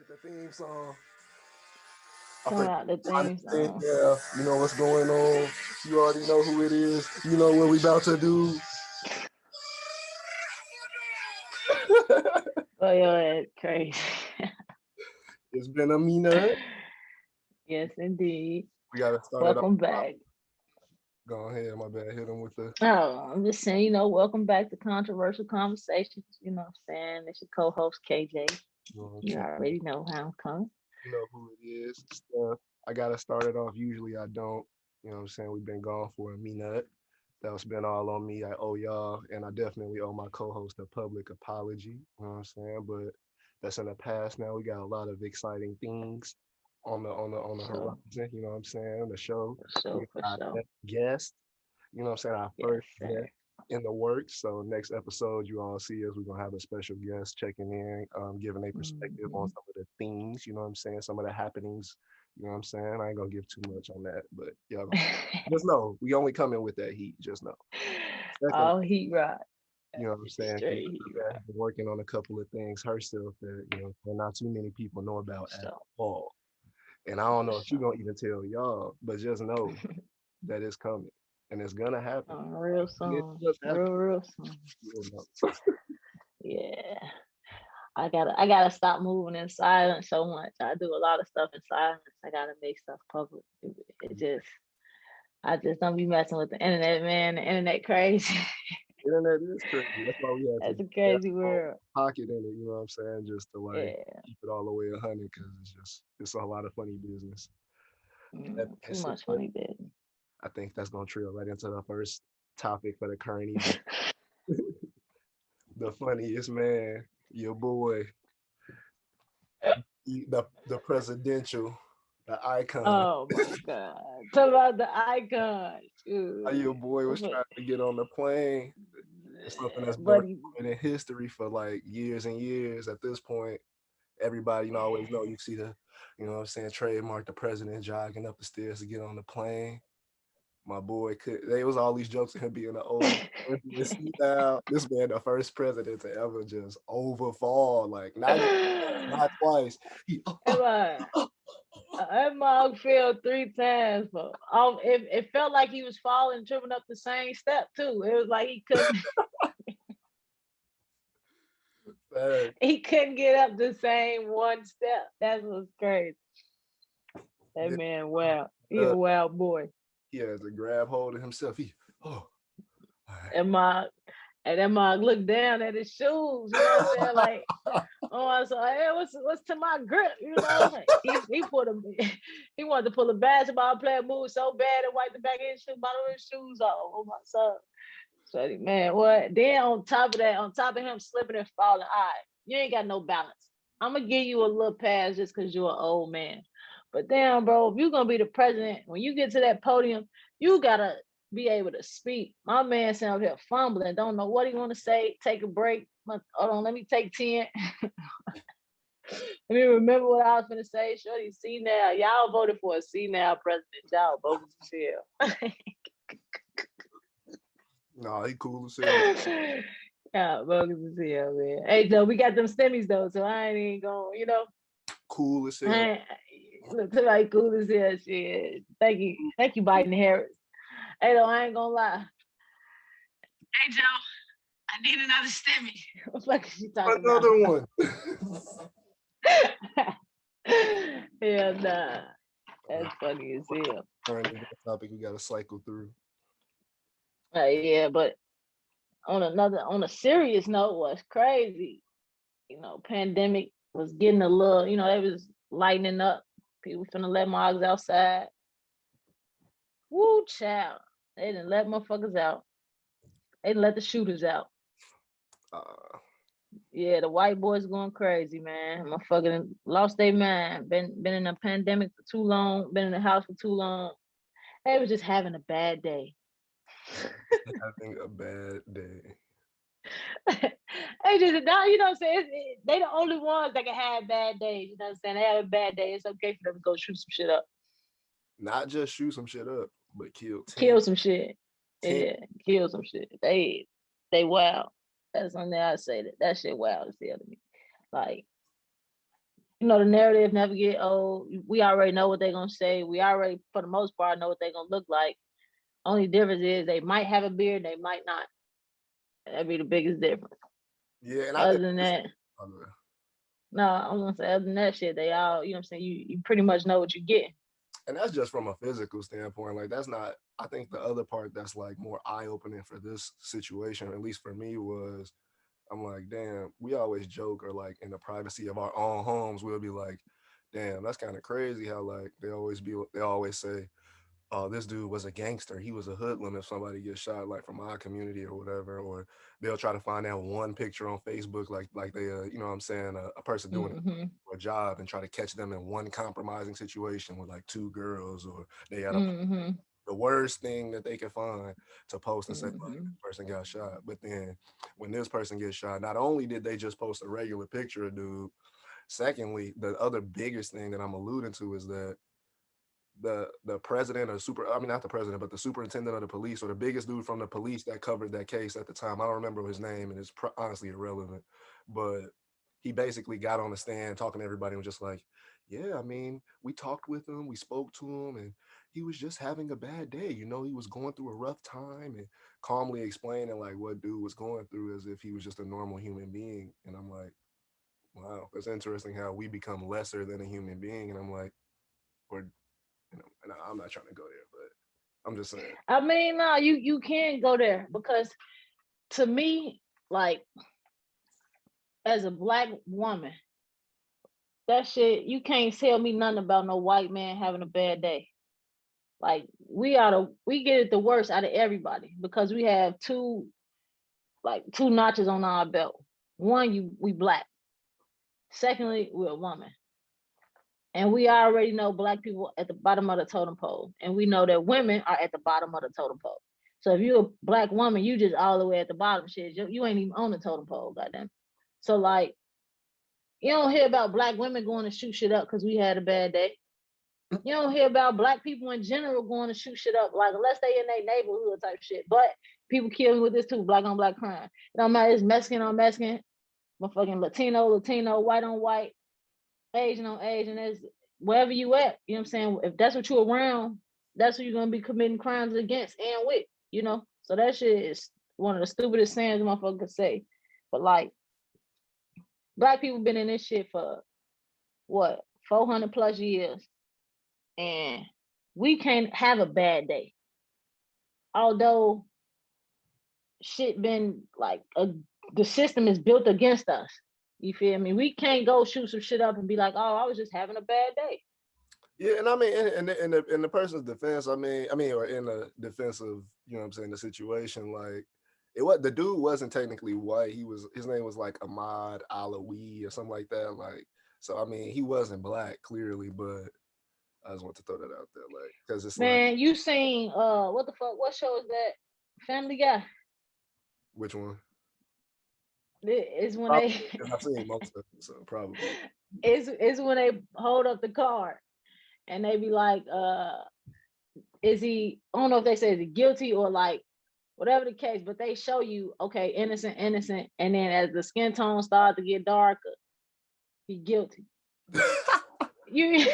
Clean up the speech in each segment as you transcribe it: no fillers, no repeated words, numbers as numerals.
The theme song. I Come forgot out the my theme name. song. Yeah, you know what's going on. You already know who it is. You know what we about to do. Oh, your ass crazy. It's been a minute. Yes, indeed. We gotta start it off. Welcome back. Go ahead, my bad. Hit him with the. Oh, I'm just saying, welcome back to Controversial Conversations. You know what I'm saying? It's your co-host KJ. You already know how I'm coming. You know who it is. Stuff. I gotta start it off. Usually I don't. You know what I'm saying? We've been gone for a minute. That's been all on me. I owe y'all, and I definitely owe my co-host a public apology. You know what I'm saying? But that's in the past now. We got a lot of exciting things on the So, horizon. You know what I'm saying? The show. We for got sure. our guest. You know what I'm saying? Our Yes, first sir. guest in the works. So next episode, you all see us. We're gonna have a special guest checking in, giving a perspective on Mhm. some of the things. You know what I'm saying? Some of the happenings. You know what I'm saying? I ain't gonna give too much on that, but y'all just know we only come in with that heat. Just know. Second, All heat rod. you know what I'm saying? She Straight heat rod. has been working on a couple of things herself that not too many people know about at So, all. And I don't know if she's so. gonna even tell y'all, but just know that it's coming and it's gonna happen. Real It soon. just happened. Real soon. You know. Yeah. I gotta stop moving in silence so much. I do a lot of stuff in silence. I gotta make stuff public. I just don't be messing with the internet, man. The internet crazy. Internet is crazy. That's why we have to That's a have crazy a world. pocket in it. You know what I'm saying? Just to like Yeah. keep it all the way 100 because it's a lot of funny business. That being Too said, much funny business. I think that's gonna trail right into the first topic for the current event. The funniest man, your boy, the presidential, the icon. Oh my God. Talk about the icon. How Ooh. your boy was trying to get on the plane. It's something that's been Buddy. recorded in history for like years and years. At this point, everybody, always know you see the, you know what I'm saying, trademark the president jogging up the stairs to get on the plane. My boy could. There was all these jokes of him being an old now. This man, the first president to ever just overfall, like not twice. He, Emma, that mug fell 3 times, but it felt like he was falling, tripping up the same step too. It was like he couldn't get up the same one step. That was crazy. That man, wow, he a wild boy. He has a grab hold of himself. And that mug looked down at his shoes. You know what I'm saying? Like, oh, so hey, what's to my grip? You know, he put him. He wanted to pull a basketball player move so bad and wipe the back of his shoe, bottom of his shoes off. Oh my son. So man, what? Then on top of that, on top of him slipping and falling, all right, you ain't got no balance. I'm gonna give you a little pass just because you're an old man. But damn, bro, if you're gonna be the president, when you get to that podium, you gotta be able to speak. My man sound here fumbling, don't know what he want to say. Take a break. Hold on, let me take 10. Let me remember what I was gonna say. Shorty, see now, y'all voted for a see now president. Y'all bogus as hell. No, he cool as hell. Yeah, bogus as hell, man. Hey, Joe, we got them stimmies though, so I ain't even going. Cool as hell. Look, somebody cool as hell. Shit. Thank you, Biden Harris. Hey, though, I ain't gonna lie. Hey, Joe, I need another stimmy. What the fuck is she talking Another about? one. Hell nah. That's funny as hell. Current topic we gotta cycle through. Yeah, but on a serious note, what's crazy? Pandemic was getting a little. They was lightening up. People finna let mogs outside. Woo, child. They didn't let motherfuckers out. They didn't let the shooters out. Yeah, the white boys going crazy, man. Motherfucking lost their mind. Been in a pandemic for too long. Been in the house for too long. They was just having a bad day. Having a bad day. They just now, you know what I'm saying? They the only ones that can have bad days. You know what I'm saying? They have a bad day. It's okay for them to go shoot some shit up. Not just shoot some shit up, but kill some shit. 10. Yeah, kill some shit. They wild. That's something I say that shit wild as hell to me. Like, The narrative never get old. We already know what they're gonna say. We already, for the most part, know what they're gonna look like. Only difference is they might have a beard, they might not. That'd be the biggest difference. Yeah, and I Other think than that, no, I was gonna say other than that shit, they all, what I'm saying, you pretty much know what you get. and that's just from a physical standpoint. Like that's not. I think the other part that's like more eye opening for this situation, at least for me, was I'm like, damn, we always joke or like in the privacy of our own homes, we'll be like, damn, that's kind of crazy how like they always say, oh, this dude was a gangster. He was a hoodlum if somebody gets shot, like from our community or whatever. Or they'll try to find that one picture on Facebook, like they, you know what I'm saying, a person doing Mm-hmm. a job and try to catch them in one compromising situation with like two girls, or they had Mm-hmm. the worst thing that they could find to post and say, like, Mm-hmm. this person got shot. But then when this person gets shot, not only did they just post a regular picture of dude, secondly, the other biggest thing that I'm alluding to is that the president or I mean not the president, but the superintendent of the police, or the biggest dude from the police that covered that case at the time. I don't remember his name, and it's honestly irrelevant. But he basically got on the stand talking to everybody and was just like, "Yeah, I mean, we talked with him, we spoke to him, and he was just having a bad day. You know, he was going through a rough time," and calmly explaining like what dude was going through as if he was just a normal human being. And I'm like, wow, that's interesting how we become lesser than a human being. And I'm like, or and I'm not trying to go there, but I'm just saying. I mean, no, you can go there because to me, like as a black woman, that shit you can't tell me nothing about no white man having a bad day. Like we get it the worst out of everybody because we have two notches on our belt. One, we black. Secondly, we're a woman. And we already know black people at the bottom of the totem pole. And we know that women are at the bottom of the totem pole. So if you're a black woman, you just all the way at the bottom shit. You ain't even on the totem pole, goddamn. So like you don't hear about black women going to shoot shit up because we had a bad day. You don't hear about black people in general going to shoot shit up, like unless they in their neighborhood type shit. But people kill me with this too, black on black crime. It don't matter, it's Mexican on Mexican, motherfucking Latino, white on white, Asian on Asian. There's wherever you at, you know what I'm saying? If that's what you're around, that's what you're gonna be committing crimes against and with. So that shit is one of the stupidest sayings a motherfucker could say. But like black people been in this shit for what, 400 plus years. And we can't have a bad day. Although shit been like the system is built against us. You feel me? We can't go shoot some shit up and be like, oh, I was just having a bad day. Yeah, and I mean, in the person's defense, or in the defense of, you know what I'm saying, the situation, like the dude wasn't technically white. His name was like Ahmad Alawi or something like that. Like, so I mean, he wasn't black clearly, but I just want to throw that out there, like, because it's like, Man, you seen what the fuck? What show is that? Family Guy. which one? It's when Probably, they because I've seen most of it, so probably. it's when they hold up the card and they be like, is he, I don't know if they say is he guilty or like whatever the case, but they show you, okay, innocent, and then as the skin tone starts to get darker, he guilty. You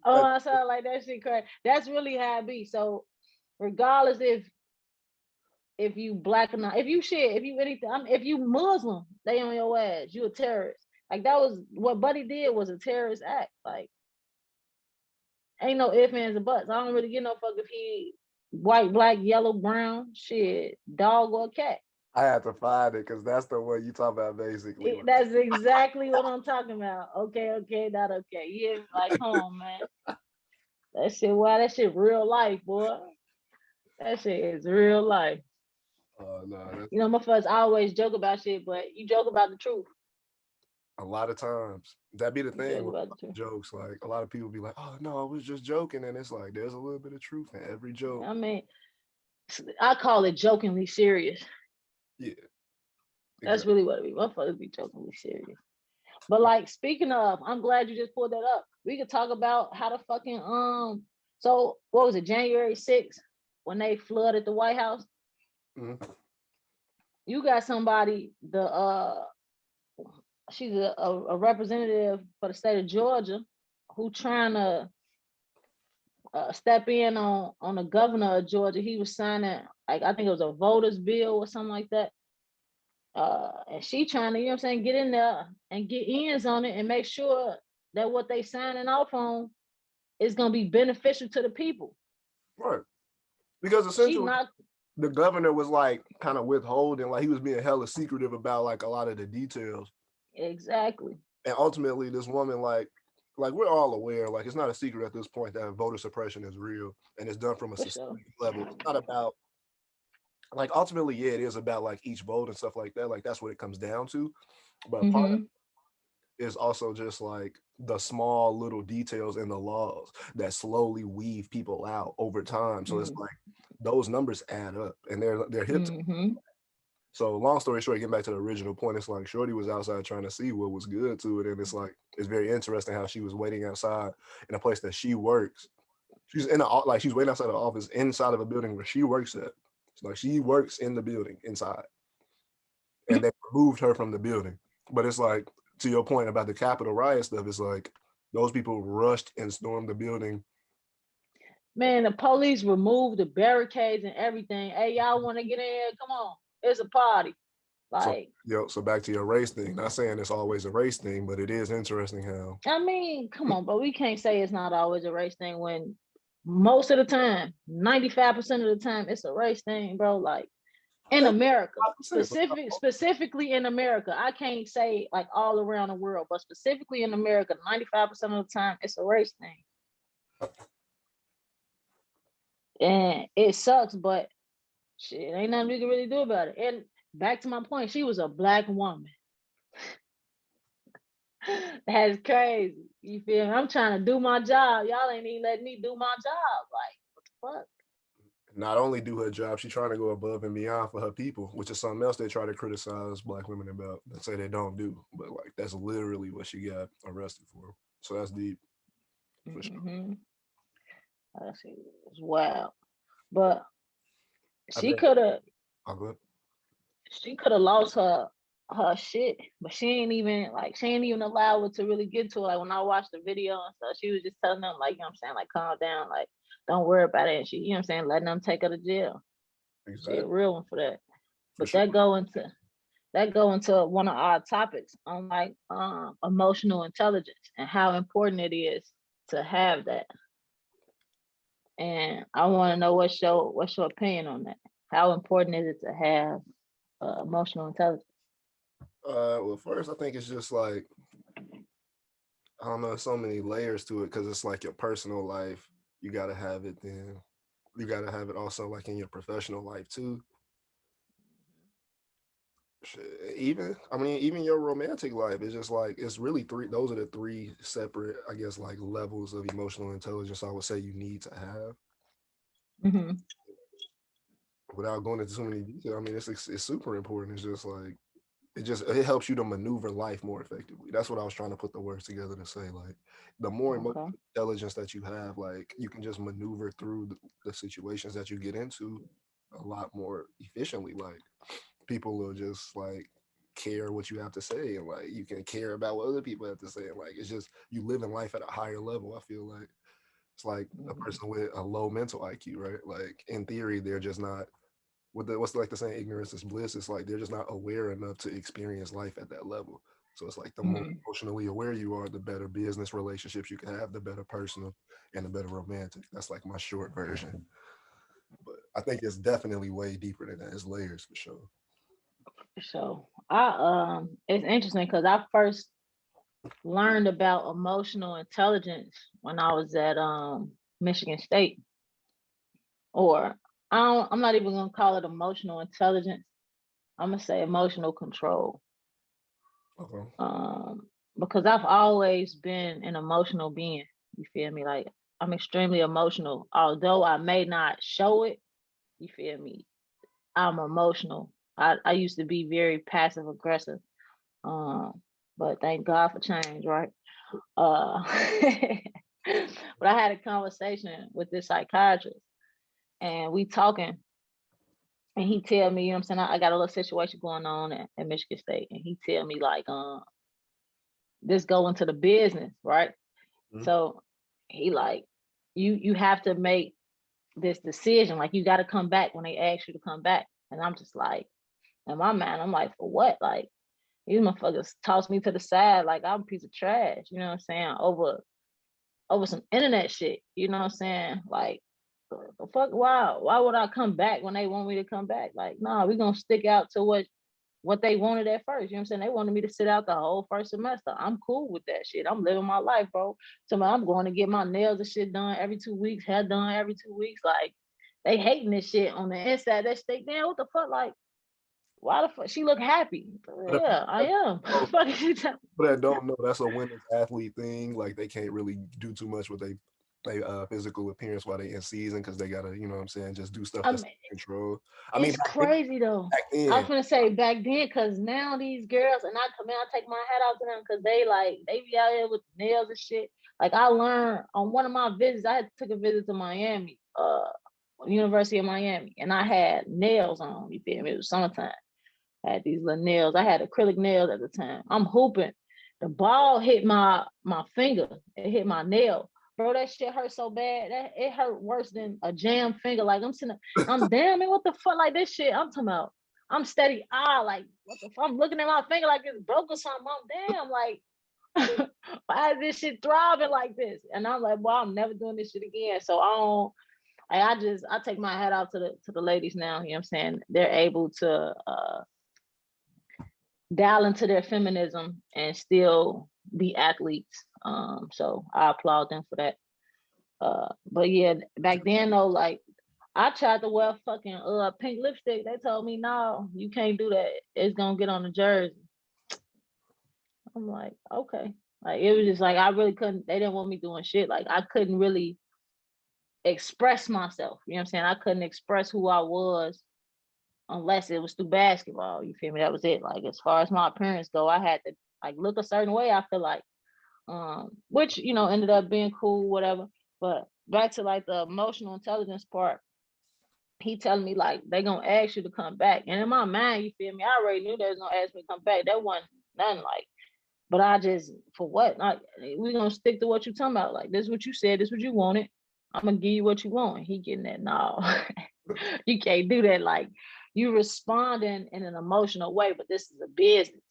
oh, I sound like that shit crazy. That's really how it be. So regardless if you black or not, if you shit, if you anything, if you Muslim, they on your ass. You a terrorist. Like that was what Buddy did was a terrorist act. Like ain't no ifs, ands, or buts. I don't really get no fuck if he white, black, yellow, brown, shit, dog or cat. I have to find it because that's the one you talk about basically. That's exactly what I'm talking about. Okay, not okay. Yeah, like come on, man. That shit, wow, that shit real life, boy. That shit is real life. No, Motherfuckers always joke about shit, but you joke about the truth. a lot of times that be the You thing joke with about the truth. jokes. Like a lot of people be like, "Oh no, I was just joking," and it's like there's a little bit of truth in every joke. I mean, I call it jokingly serious. Yeah, That's exactly. really what it be. Motherfuckers be jokingly serious. But like speaking of, I'm glad you just pulled that up. We could talk about how the fucking so what was it, January 6th, when they flooded the White House? Mm-hmm. You got somebody, the she's a representative for the state of Georgia who trying to step in on the governor of Georgia. He was signing, like, I think it was a voters bill or something like that. And she trying to, you know what I'm saying, get in there and get ends on it and make sure that what they signing off on is gonna be beneficial to the people. Right. Because She essentially not the governor was like kind of withholding, like he was being hella secretive about like a lot of the details. exactly. And ultimately this woman like we're all aware, like it's not a secret at this point that voter suppression is real and it's done from a For sure. systemic level. It's not about like ultimately, yeah, it is about like each vote and stuff like that. Like that's what it comes down to. But part of Mm-hmm. it is also just like the small little details in the laws that slowly weave people out over time. So it's Mm-hmm. like those numbers add up and they're hip. Mm-hmm. So long story short, getting back to the original point, it's like Shorty was outside trying to see what was good to it. And it's like it's very interesting how she was waiting outside in a place that she works. She's in she's waiting outside the office inside of a building where she works at. It's like she works in the building inside. And they removed her from the building. But it's like, to your point about the Capitol riot stuff, it's like those people rushed and stormed the building. Man, the police removed the barricades and everything. Hey, y'all want to get in here? Come on, it's a party. So, Like, so back to your race thing. Not saying it's always a race thing, but it is interesting how. I mean, come on, but we can't say it's not always a race thing when most of the time, 95% of the time, it's a race thing, bro. Like in America, 5%, specifically in America. I can't say like all around the world, but specifically in America, 95% of the time, it's a race thing. And it sucks, but shit, ain't nothing we can really do about it. And back to my point, she was a black woman. That's crazy. You feel me? I'm trying to do my job. Y'all ain't even letting me do my job. Like, what the fuck? not only do her job, she's trying to go above and beyond for her people, which is something else they try to criticize black women about and say they don't do. But like that's literally what she got arrested for. So that's deep for sure. Mm-hmm. That's it's wild. But I she think could have I'll go. she could have lost her shit, but she ain't even allowed it to really get to her. Like when I watched the video and stuff, she was just telling them, like, you know what I'm saying, like, calm down, like, don't worry about it. And she, you know what I'm saying, letting them take her to jail. She a Exactly. real one for that. For But sure. that go into one of our topics on like emotional intelligence and how important it is to have that. And I want to know what's your opinion on that. How important is it to have emotional intelligence? Well, first, I think it's just like I don't know, so many layers to it because it's like your personal life. You gotta have it. Then you gotta have it also like in your professional life too. Even I mean, even your romantic life is just like it's really three. Those are the three separate, I guess, like levels of emotional intelligence. I would say you need to have. Mm-hmm. Without going into too many details, I mean, it's super important. It's just like it helps you to maneuver life more effectively. That's what I was trying to put the words together to say. Like the more emotional Okay. intelligence that you have, like you can just maneuver through the situations that you get into a lot more efficiently. Like people will just like care what you have to say, and like you can care about what other people have to say. And like it's just you live in life at a higher level. I feel like it's like a Mm-hmm. person with a low mental IQ, right? Like in theory, they're just not what's like the saying, ignorance is bliss. It's like they're just not aware enough to experience life at that level. So it's like the more Mm-hmm. emotionally aware you are, the better business relationships you can have, the better personal and the better romantic. That's like my short version. But I think it's definitely way deeper than that. It's layers for sure. So it's interesting because I first learned about emotional intelligence when I was at Michigan State. Or I'm not even gonna call it emotional intelligence. I'm gonna say emotional control. Okay. Um, because I've always been an emotional being. You feel me? Like I'm extremely emotional. Although I may not show it, you feel me? I'm emotional. I used to be very passive aggressive. Um, but thank God for change, right? Uh but I had a conversation with this psychiatrist and we talking and he tell me, you know what I'm saying, I got a little situation going on at Michigan State and he tell me like this go into the business, right? Mhm. So he like, you have to make this decision. Like, you got to come back when they ask you to come back. And I'm just like, in my mind, I'm like, for what? Like, these motherfuckers toss me to the side like I'm a piece of trash. You know what I'm saying? Over some internet shit. You know what I'm saying? Like, the fuck? Why would I come back when they want me to come back? Like, nah, we gonna stick out to what they wanted at first. You know what I'm saying? They wanted me to sit out the whole first semester. I'm cool with that shit. I'm living my life, bro. So I'm going to get my nails and shit done every 2 weeks, hair done every 2 weeks. Like, they hating this shit on the inside. They stay, damn, what the fuck? Like, why the fuck? She look happy. But if Yeah, I am. Fuck is she talking? people that don't know, that's a women's athlete thing. Like they can't really do too much with they physical appearance while they in season because they gotta, you know what I'm saying, just do stuff I that's mean, control. I mean, it's crazy though. back I was then, gonna say back then, cause now these girls, and I come in, I take my hat off to them, cause they be out here with nails and shit. Like, I learned on one of my visits, I had took a visit to Miami, University of Miami, and I had nails on. You feel me? It was summertime. I had these little nails. I had acrylic nails at the time. I'm hooping. The ball hit my finger. It hit my nail. Bro, that shit hurt so bad. That it hurt worse than a jam finger. Like, I'm sitting, I'm damn man, what the fuck? Like, this shit, I'm talking about. I'm steady like, what the fuck? I'm looking at my finger like it's broke or something. I'm damn, like, why is this shit throbbing like this? And I'm like, well, I'm never doing this shit again. So I take my hat off to the ladies now. You know what I'm saying? They're able to dial into their feminism and still be athletes. So I applaud them for that. But yeah, back then though, like, I tried to wear fucking pink lipstick. They told me, no, you can't do that. It's gonna get on the jersey. I'm like, okay. Like, it was just like, I really couldn't, they didn't want me doing shit. Like, I couldn't really express myself. You know what I'm saying? I couldn't express who I was unless it was through basketball. You feel me? That was it. Like, as far as my appearance go, I had to like look a certain way. I feel like, which ended up being cool, whatever. But back to like the emotional intelligence part, he telling me like they gonna ask you to come back, and in my mind, you feel me? I already knew they was gonna ask me to come back. That wasn't nothing like. But I just, for what? Like, we gonna stick to what you talking about. Like, this is what you said. This is what you wanted. I'm gonna give you what you want. And he getting that, no. You can't do that. Like, you responding in an emotional way, but this is a business.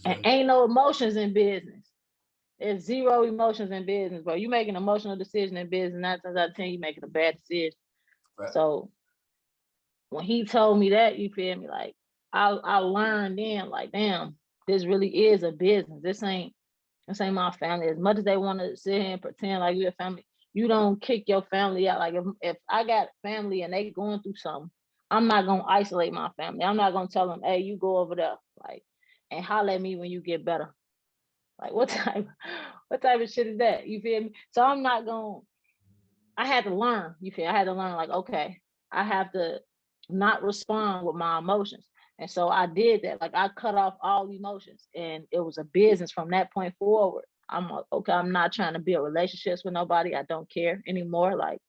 And exactly. ain't no emotions in business. There's zero emotions in business, bro. You make an emotional decision in business, 9 times out of 10, you making a bad decision. So when he told me that, you feel me? Like, I learned then, like, damn, this really is a business. This ain't my family. As much as they want to sit here and pretend like you're a family, you don't kick your family out. Like, if I got family and they going through something, I'm not gonna isolate my family. I'm not gonna tell them, hey, you go over there, like, and holler at me when you get better. Like, what type of shit is that? You feel me? So I'm not gonna. I had to learn. You feel? I had to learn. Like, okay, I have to not respond with my emotions. And so I did that. Like, I cut off all emotions, and it was a business from that point forward. I'm like, okay, I'm not trying to build relationships with nobody. I don't care anymore. Like,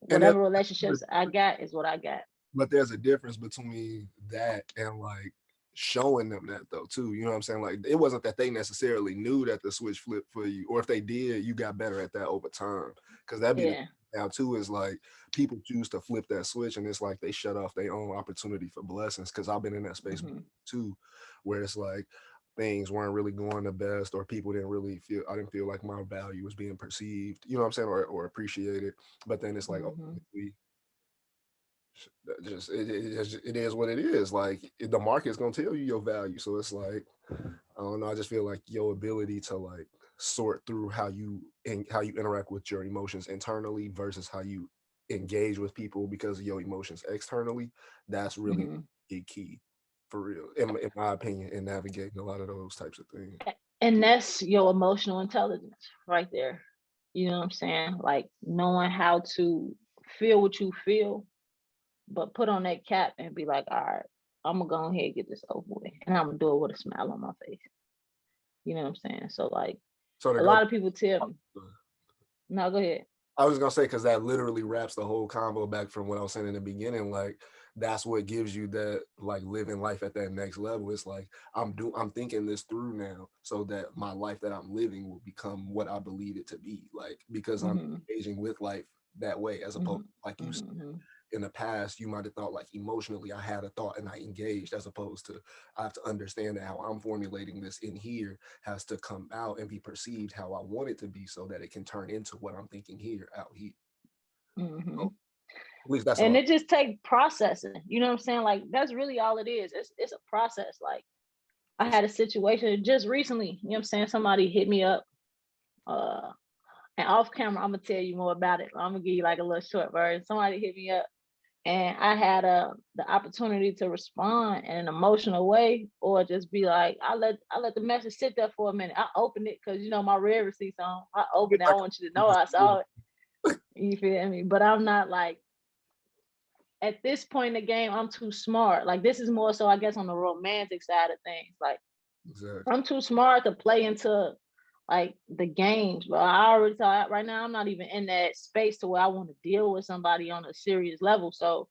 And whatever relationships I got is what I got. but there's a difference between that and like showing them that though too. You know what I'm saying? Like it wasn't that they necessarily knew that the switch flipped for you, or if they did, you got better at that over time. Because that'd be the Yeah. now too is like people choose to flip that switch and it's like they shut off their own opportunity for blessings. Because I've been in that space Mm-hmm. too, where it's like things weren't really going the best, or people didn't really feel I didn't feel like my value was being perceived, you know what I'm saying, or appreciated. But then it's like Mm-hmm. ultimately just it is what it is. Like the market's gonna tell you your value. So it's like I don't know. I just feel like your ability to like sort through how you interact with your emotions internally versus how you engage with people because of your emotions externally. That's really Mm-hmm. a key for real, in my opinion, in navigating a lot of those types of things. And that's your emotional intelligence right there. You know what I'm saying? Like, knowing how to feel what you feel, but put on that cap and be like, all right, I'm gonna go ahead and get this over with, and I'm gonna do it with a smile on my face. You know what I'm saying? So, like, So to a go, lot of people tell me, no, go ahead. I was gonna say because that literally wraps the whole convo back from what I was saying in the beginning. Like that's what gives you that, like, living life at that next level. It's like I'm thinking this through now so that my life that I'm living will become what I believe it to be, like, because I'm Mm-hmm. engaging with life that way, as opposed, like you said, Mm-hmm. in the past you might have thought, like, emotionally I had a thought and I engaged, as opposed to I have to understand that how I'm formulating this in here has to come out and be perceived how I want it to be, so that it can turn into what I'm thinking here out here. Mm-hmm. So, at least that's And all. it just take processing. You know what I'm saying? Like that's really all it is. It's a process. Like I For sure. had a situation just recently. You know what I'm saying? Somebody hit me up. Uh, and off camera, I'm gonna tell you more about it. I'm gonna give you like a little short version. Somebody hit me up, and I had the opportunity to respond in an emotional way, or just be like, I let the message sit there for a minute. I opened it because you know my red receipts on. I opened it. I want you to know I saw it. You feel me? But I'm not like at this point in the game. I'm too smart. Like this is more so, I guess, on the romantic side of things. Like Exactly. I'm too smart to play into like the games, but I already thought right now I'm not even in that space to where I want to deal with somebody on a serious level. So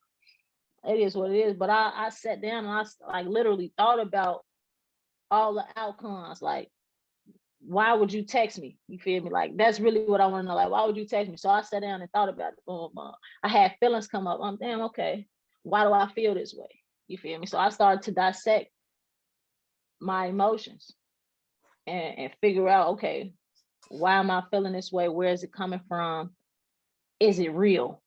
it is what it is. But I sat down and like literally thought about all the outcomes. Like, why would you text me? You feel me? Like that's really what I want to know. Like, why would you text me? So I sat down and thought about it. Boom, boom. I had feelings come up. I'm damn okay. Why do I feel this way? You feel me? So I started to dissect my emotions and figure out, okay, why am I feeling this way? Where is it coming from? Is it real?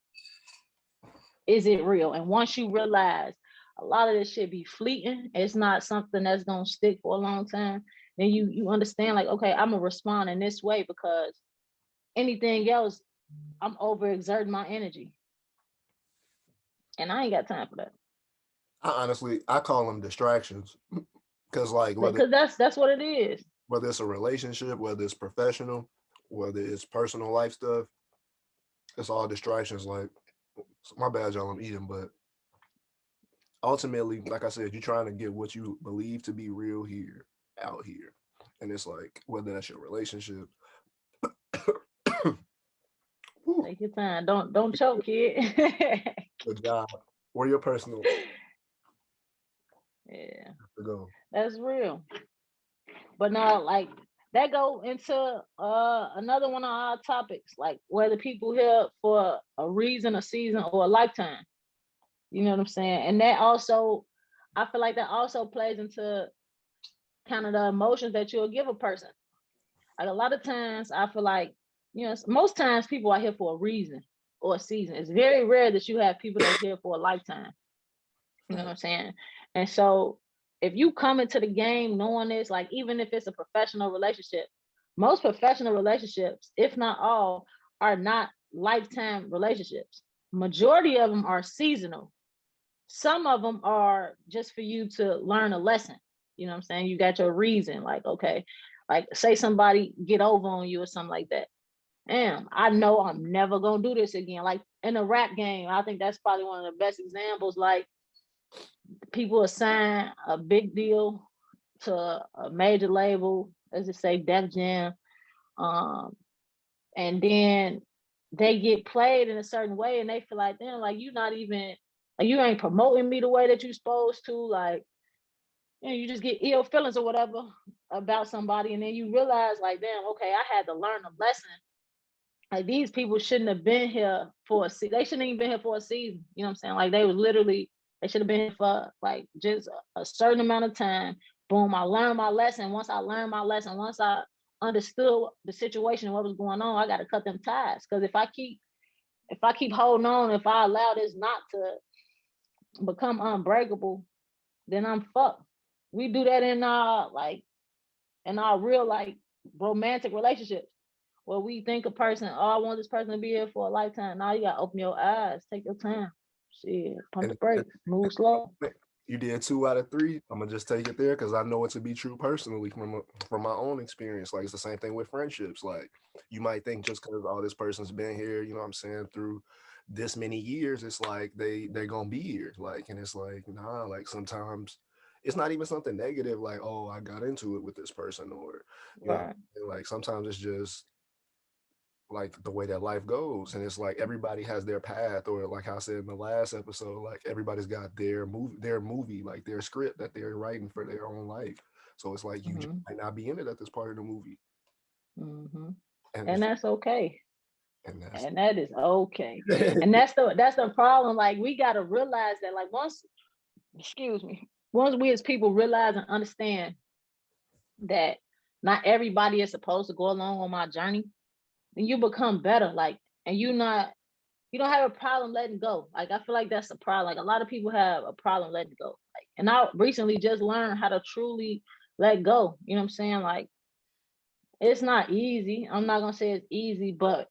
Is it real? And once you realize a lot of this shit be fleeting, it's not something that's gonna stick for a long time, then you understand like, okay, I'm gonna respond in this way because anything else, I'm overexerting my energy. And I ain't got time for that. I honestly, I call them distractions, because, like, Because that's what it is. whether it's a relationship, whether it's professional, whether it's personal life stuff, it's all distractions. Like, my bad, y'all, I'm eating, but ultimately, like I said, you're trying to get what you believe to be real here out here, and it's like, whether that's your relationship. Whew, Take your time. Don't choke, kid. good job, or your personal Yeah, to go. that's real. But now, like that go into another one of our topics, like whether people here for a reason, a season, or a lifetime. You know what I'm saying? And that also, I feel like that also plays into kind of the emotions that you'll give a person. Like a lot of times, I feel like, you know, most times people are here for a reason or a season. It's very rare that you have people that's here for a lifetime. You know what I'm saying? And so if you come into the game knowing this, like even if it's a professional relationship, most professional relationships, if not all, are not lifetime relationships. Majority of them are seasonal. Some of them are just for you to learn a lesson. You know what I'm saying? You got your reason, like, okay, like say somebody get over on you or something like that. Damn, I know I'm never gonna do this again. Like in a rap game, I think that's probably one of the best examples. Like people assign a big deal to a major label, let's just say Def Jam, um, and then they get played in a certain way, and they feel like, damn, like you not even like you ain't promoting me the way that you supposed to, like you know, you just get ill feelings or whatever about somebody, and then you realize, like, damn, okay, I had to learn a lesson. Like these people shouldn't have been here for a season. They shouldn't even been here for a season. You know what I'm saying? Like they was literally, they should have been here for like just a certain amount of time. Boom, I learned my lesson. Once I learned my lesson, once I understood the situation and what was going on, I got to cut them ties. Because if I keep holding on, if I allow this not to become unbreakable, then I'm fucked. We do that in our real like romantic relationships where we think a person, oh, I want this person to be here for a lifetime. Now you gotta open your eyes, take your time. Shit, pump the And brakes, move slow. you did 2 out of 3. I'm gonna just take it there because I know it to be true personally from my own experience. Like, it's the same thing with friendships. Like, you might think just because all this person's been here, you know what I'm saying, through this many years, it's like they're gonna be here. Like, and it's like, nah, like sometimes it's not even something negative, like, oh, I got into it with this person, or, you know, Right. like sometimes it's just like the way that life goes, and it's like everybody has their path, or like I said in the last episode, like everybody's got their movie, like their script that they're writing for their own life. So it's like you just Mm-hmm. might not be in it at this part of the movie, Mm-hmm. and And it's that's okay. and that's And that is okay. And that's the problem. Like we gotta realize that like once we as people realize and understand that not everybody is supposed to go along on my journey, then you become better. Like, and you don't have a problem letting go. Like I feel like that's the problem. Like a lot of people have a problem letting go. Like, and I recently just learned how to truly let go. You know what I'm saying? Like it's not easy. I'm not gonna say it's easy, but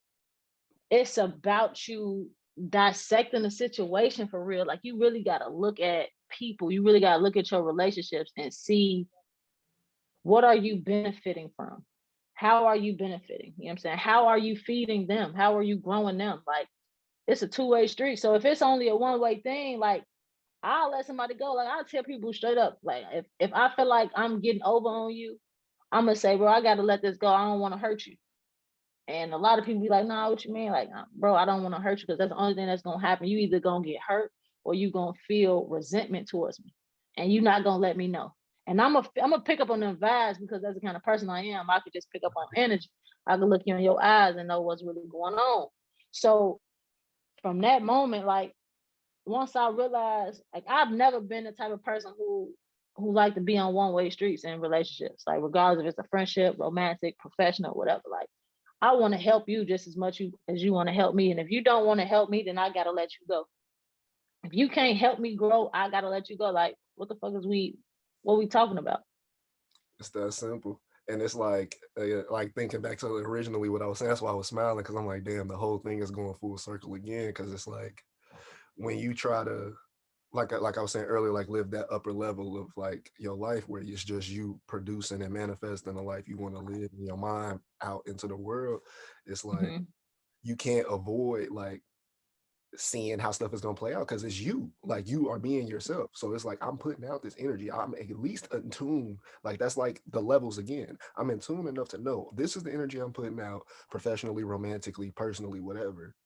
it's about you dissecting the situation for real. Like you really gotta look at people. You really gotta look at your relationships and see what are you benefiting from? How are you benefiting? You know what I'm saying? How are you feeding them? How are you growing them? Like it's a two-way street. So if it's only a one-way thing, like I'll let somebody go. Like I'll tell people straight up, like if I feel like I'm getting over on you, I'm gonna say, bro, I gotta let this go. I don't want to hurt you. And a lot of people be like, nah, what you mean? Like, bro, I don't want to hurt you because that's the only thing that's gonna happen. You either gonna get hurt or you gonna feel resentment towards me, and you're not gonna let me know. And I'm gonna pick up on them vibes because that's the kind of person I am. I could just pick up on energy. I can look you in your eyes and know what's really going on. So from that moment, like once I realized, like I've never been the type of person who like to be on one-way streets in relationships, like regardless if it's a friendship, romantic, professional, whatever. Like I want to help you just as much as you want to help me. And if you don't want to help me, then I gotta let you go. If you can't help me grow, I gotta let you go. Like, what the fuck is what we talking about? it's that simple. And it's like thinking back to originally what I was saying. That's why I was smiling, because I'm like, damn, the whole thing is going full circle again. Because it's like when you try to, like I was saying earlier, like live that upper level of like your life where it's just you producing and manifesting the life you want to live in your mind out into the world. It's like Mm-hmm. you can't avoid like seeing how stuff is gonna play out, because it's you. Like you are being yourself. So it's like I'm putting out this energy. I'm at least in tune. Like that's like the levels again. I'm in tune enough to know this is the energy I'm putting out professionally, romantically, personally, whatever.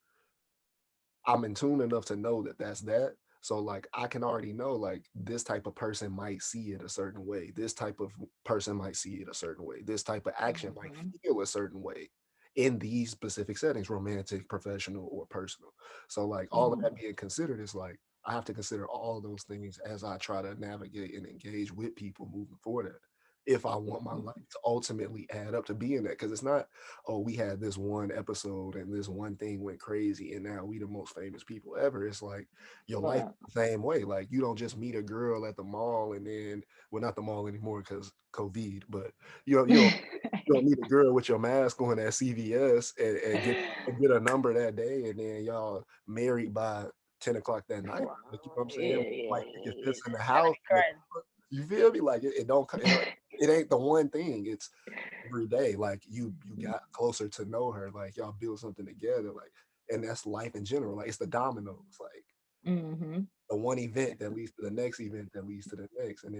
I'm in tune enough to know that that's that. So like I can already know like this type of person might see it a certain way. This type of person might see it a certain way. This type of action might Mm-hmm. feel a certain way in these specific settings, romantic, professional, or personal. So like all of Mm-hmm. that being considered is like I have to consider all those things as I try to navigate and engage with people moving forward. If I want my life to ultimately add up to being that, because it's not, oh, we had this one episode and this one thing went crazy and now we the most famous people ever. It's like your life Right. the same way. Like you don't just meet a girl at the mall and then, well, not the mall anymore because COVID, but you don't meet a girl with your mask on at CVS and get a number that day and then y'all married by 10 o'clock that night. Like, you know what I'm saying? Like if it's in the That house, ain't crazy. you feel me? Like it ain't the one thing. It's every day. Like you got closer to know her. Like y'all build something together. Like, and that's life in general. Like it's the dominoes. Like Mm-hmm. the one event that leads to the next event that leads to the next. And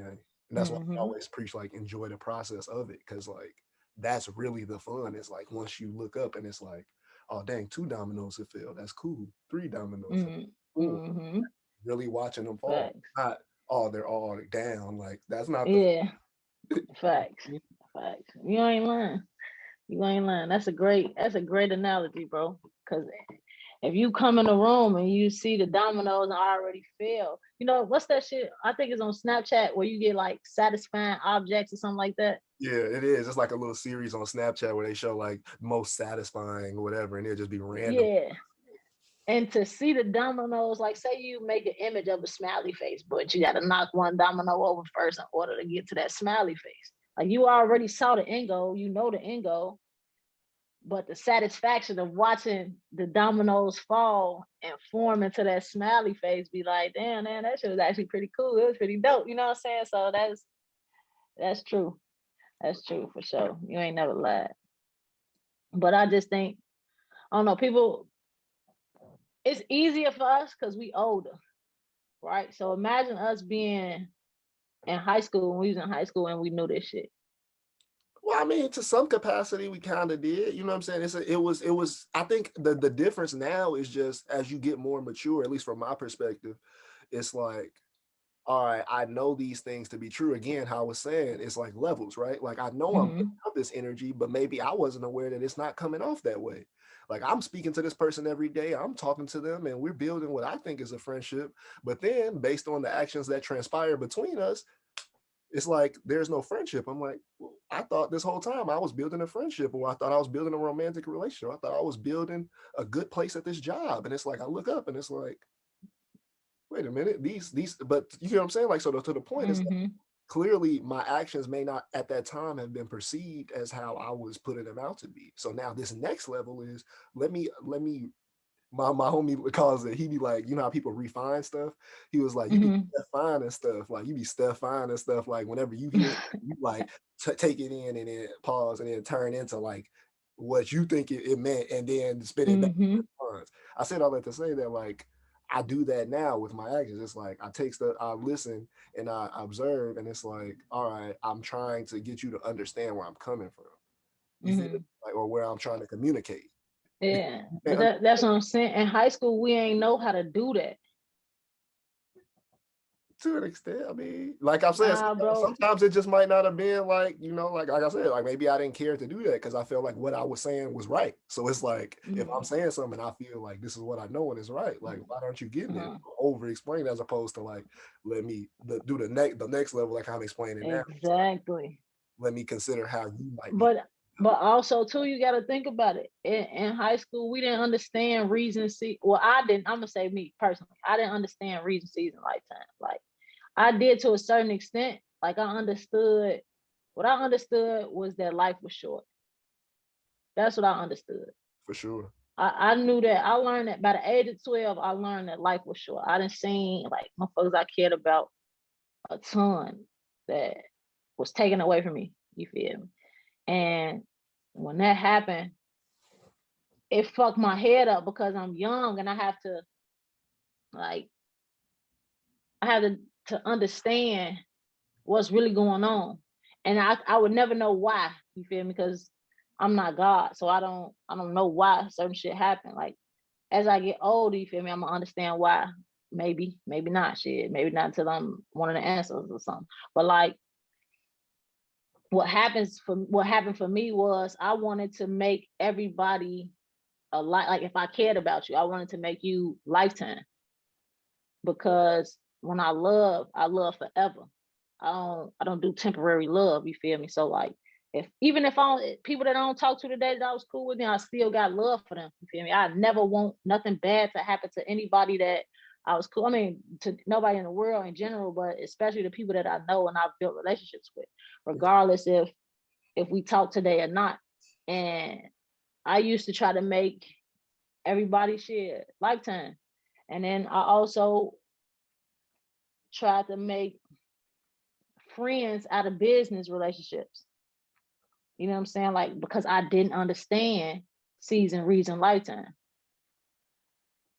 that's why I Mm-hmm. always preach like enjoy the process of it. Cause like that's really the fun. It's like once you look up and it's like, oh dang, two dominoes have failed. That's cool. Three dominoes have Mm-hmm. cool. Mm-hmm. Really watching them fall. Facts. Not, oh, they're all down. Like that's not the Yeah. Facts. Facts. You ain't lying. You ain't lying. That's a great analogy, bro. Cause if you come in the room and you see the dominoes and already fell, what's that shit? I think it's on Snapchat where you get like satisfying objects or something like that. Yeah, it is. It's like a little series on Snapchat where they show like most satisfying or whatever, and it'll just be random. Yeah. And to see the dominoes, like say you make an image of a smiley face, but you gotta knock one domino over first in order to get to that smiley face. Like you already saw the end goal, you know the end goal, but the satisfaction of watching the dominoes fall and form into that smiley face be like, damn, man, that shit was actually pretty cool. It was pretty dope. You know what I'm saying? So that's true. That's true for sure. You ain't never lied. But I just think, I don't know, people, it's easier for us because we older, right? So imagine us being in high school when we was in high school and we knew this shit. Well, I mean, to some capacity, we kind of did. You know what I'm saying? It was. I think the difference now is just as you get more mature, at least from my perspective, it's like, all right, I know these things to be true. Again, how I was saying, it's like levels, right? Like I know I'm putting Mm-hmm. out this energy, but maybe I wasn't aware that it's not coming off that way. Like I'm speaking to this person every day, I'm talking to them, and we're building what I think is a friendship. But then, based on the actions that transpire between us, it's like there's no friendship. I'm like, well, I thought this whole time I was building a friendship, or I thought I was building a romantic relationship. I thought I was building a good place at this job. And it's like I look up and it's like, wait a minute, but you know what I'm saying? Like, so to the point, it's like, Mm-hmm. clearly my actions may not at that time have been perceived as how I was putting them out to be. So now this next level is let me my homie calls it, he be like, you know how people refine stuff? He was like, you be Mm-hmm. finding stuff, like you be stuff finding stuff, like whenever you hear you like take it in and then pause and then turn into like what you think it meant and then spin it back Mm-hmm. in response. I said all that to say that like I do that now with my actions. It's like I take stuff, I listen and I observe, and it's like, all right, I'm trying to get you to understand where I'm coming from. You feel Mm-hmm. it? Like, or where I'm trying to communicate. Because Yeah, you but can't that's what I'm saying. In high school, we ain't know how to do that. to an extent. I mean, like I'm saying, Nah, bro. sometimes it just might not have been like, like I said, like maybe I didn't care to do that because I felt like what I was saying was right. So it's like if I'm Mm-hmm. saying something, I feel like this is what I know and it's right. Like, why aren't you getting it? Uh-huh. Over explain as opposed to like let me do the next level, like how I'm explaining it now. It's like Exactly. let me consider how you might be. But also too, you got to think about it. In high school, we didn't understand reason. See, well, I didn't. I'm gonna say me personally. I didn't understand reason, season, lifetime. Like I did to a certain extent. Like I understood. What I understood was that life was short. That's what I understood. For sure. I knew that. I learned that by the age of 12. I learned that life was short. I didn't see like motherfuckers I cared about a ton that was taken away from me. You feel me? And when that happened, it fucked my head up because I'm young and I have to like I have to understand what's really going on. And I would never know why, you feel me? Because I'm not God. So I don't know why certain shit happen. Like as I get older, you feel me, I'm gonna understand why. Maybe not shit. Maybe not until I'm one of the answers or something. But like what happened for me was I wanted to make everybody a lot like if I cared about you, I wanted to make you lifetime because when I love forever. I don't do temporary love, you feel me? So like if even if I don't, people that I don't talk to today that I was cool with, then I still got love for them. You feel me? I never want nothing bad to happen to anybody that I was cool. I mean, to nobody in the world in general, but especially the people that I know and I've built relationships with, regardless if we talk today or not. And I used to try to make everybody share lifetime. And then I also tried to make friends out of business relationships. You know what I'm saying? Like because I didn't understand season, reason, lifetime.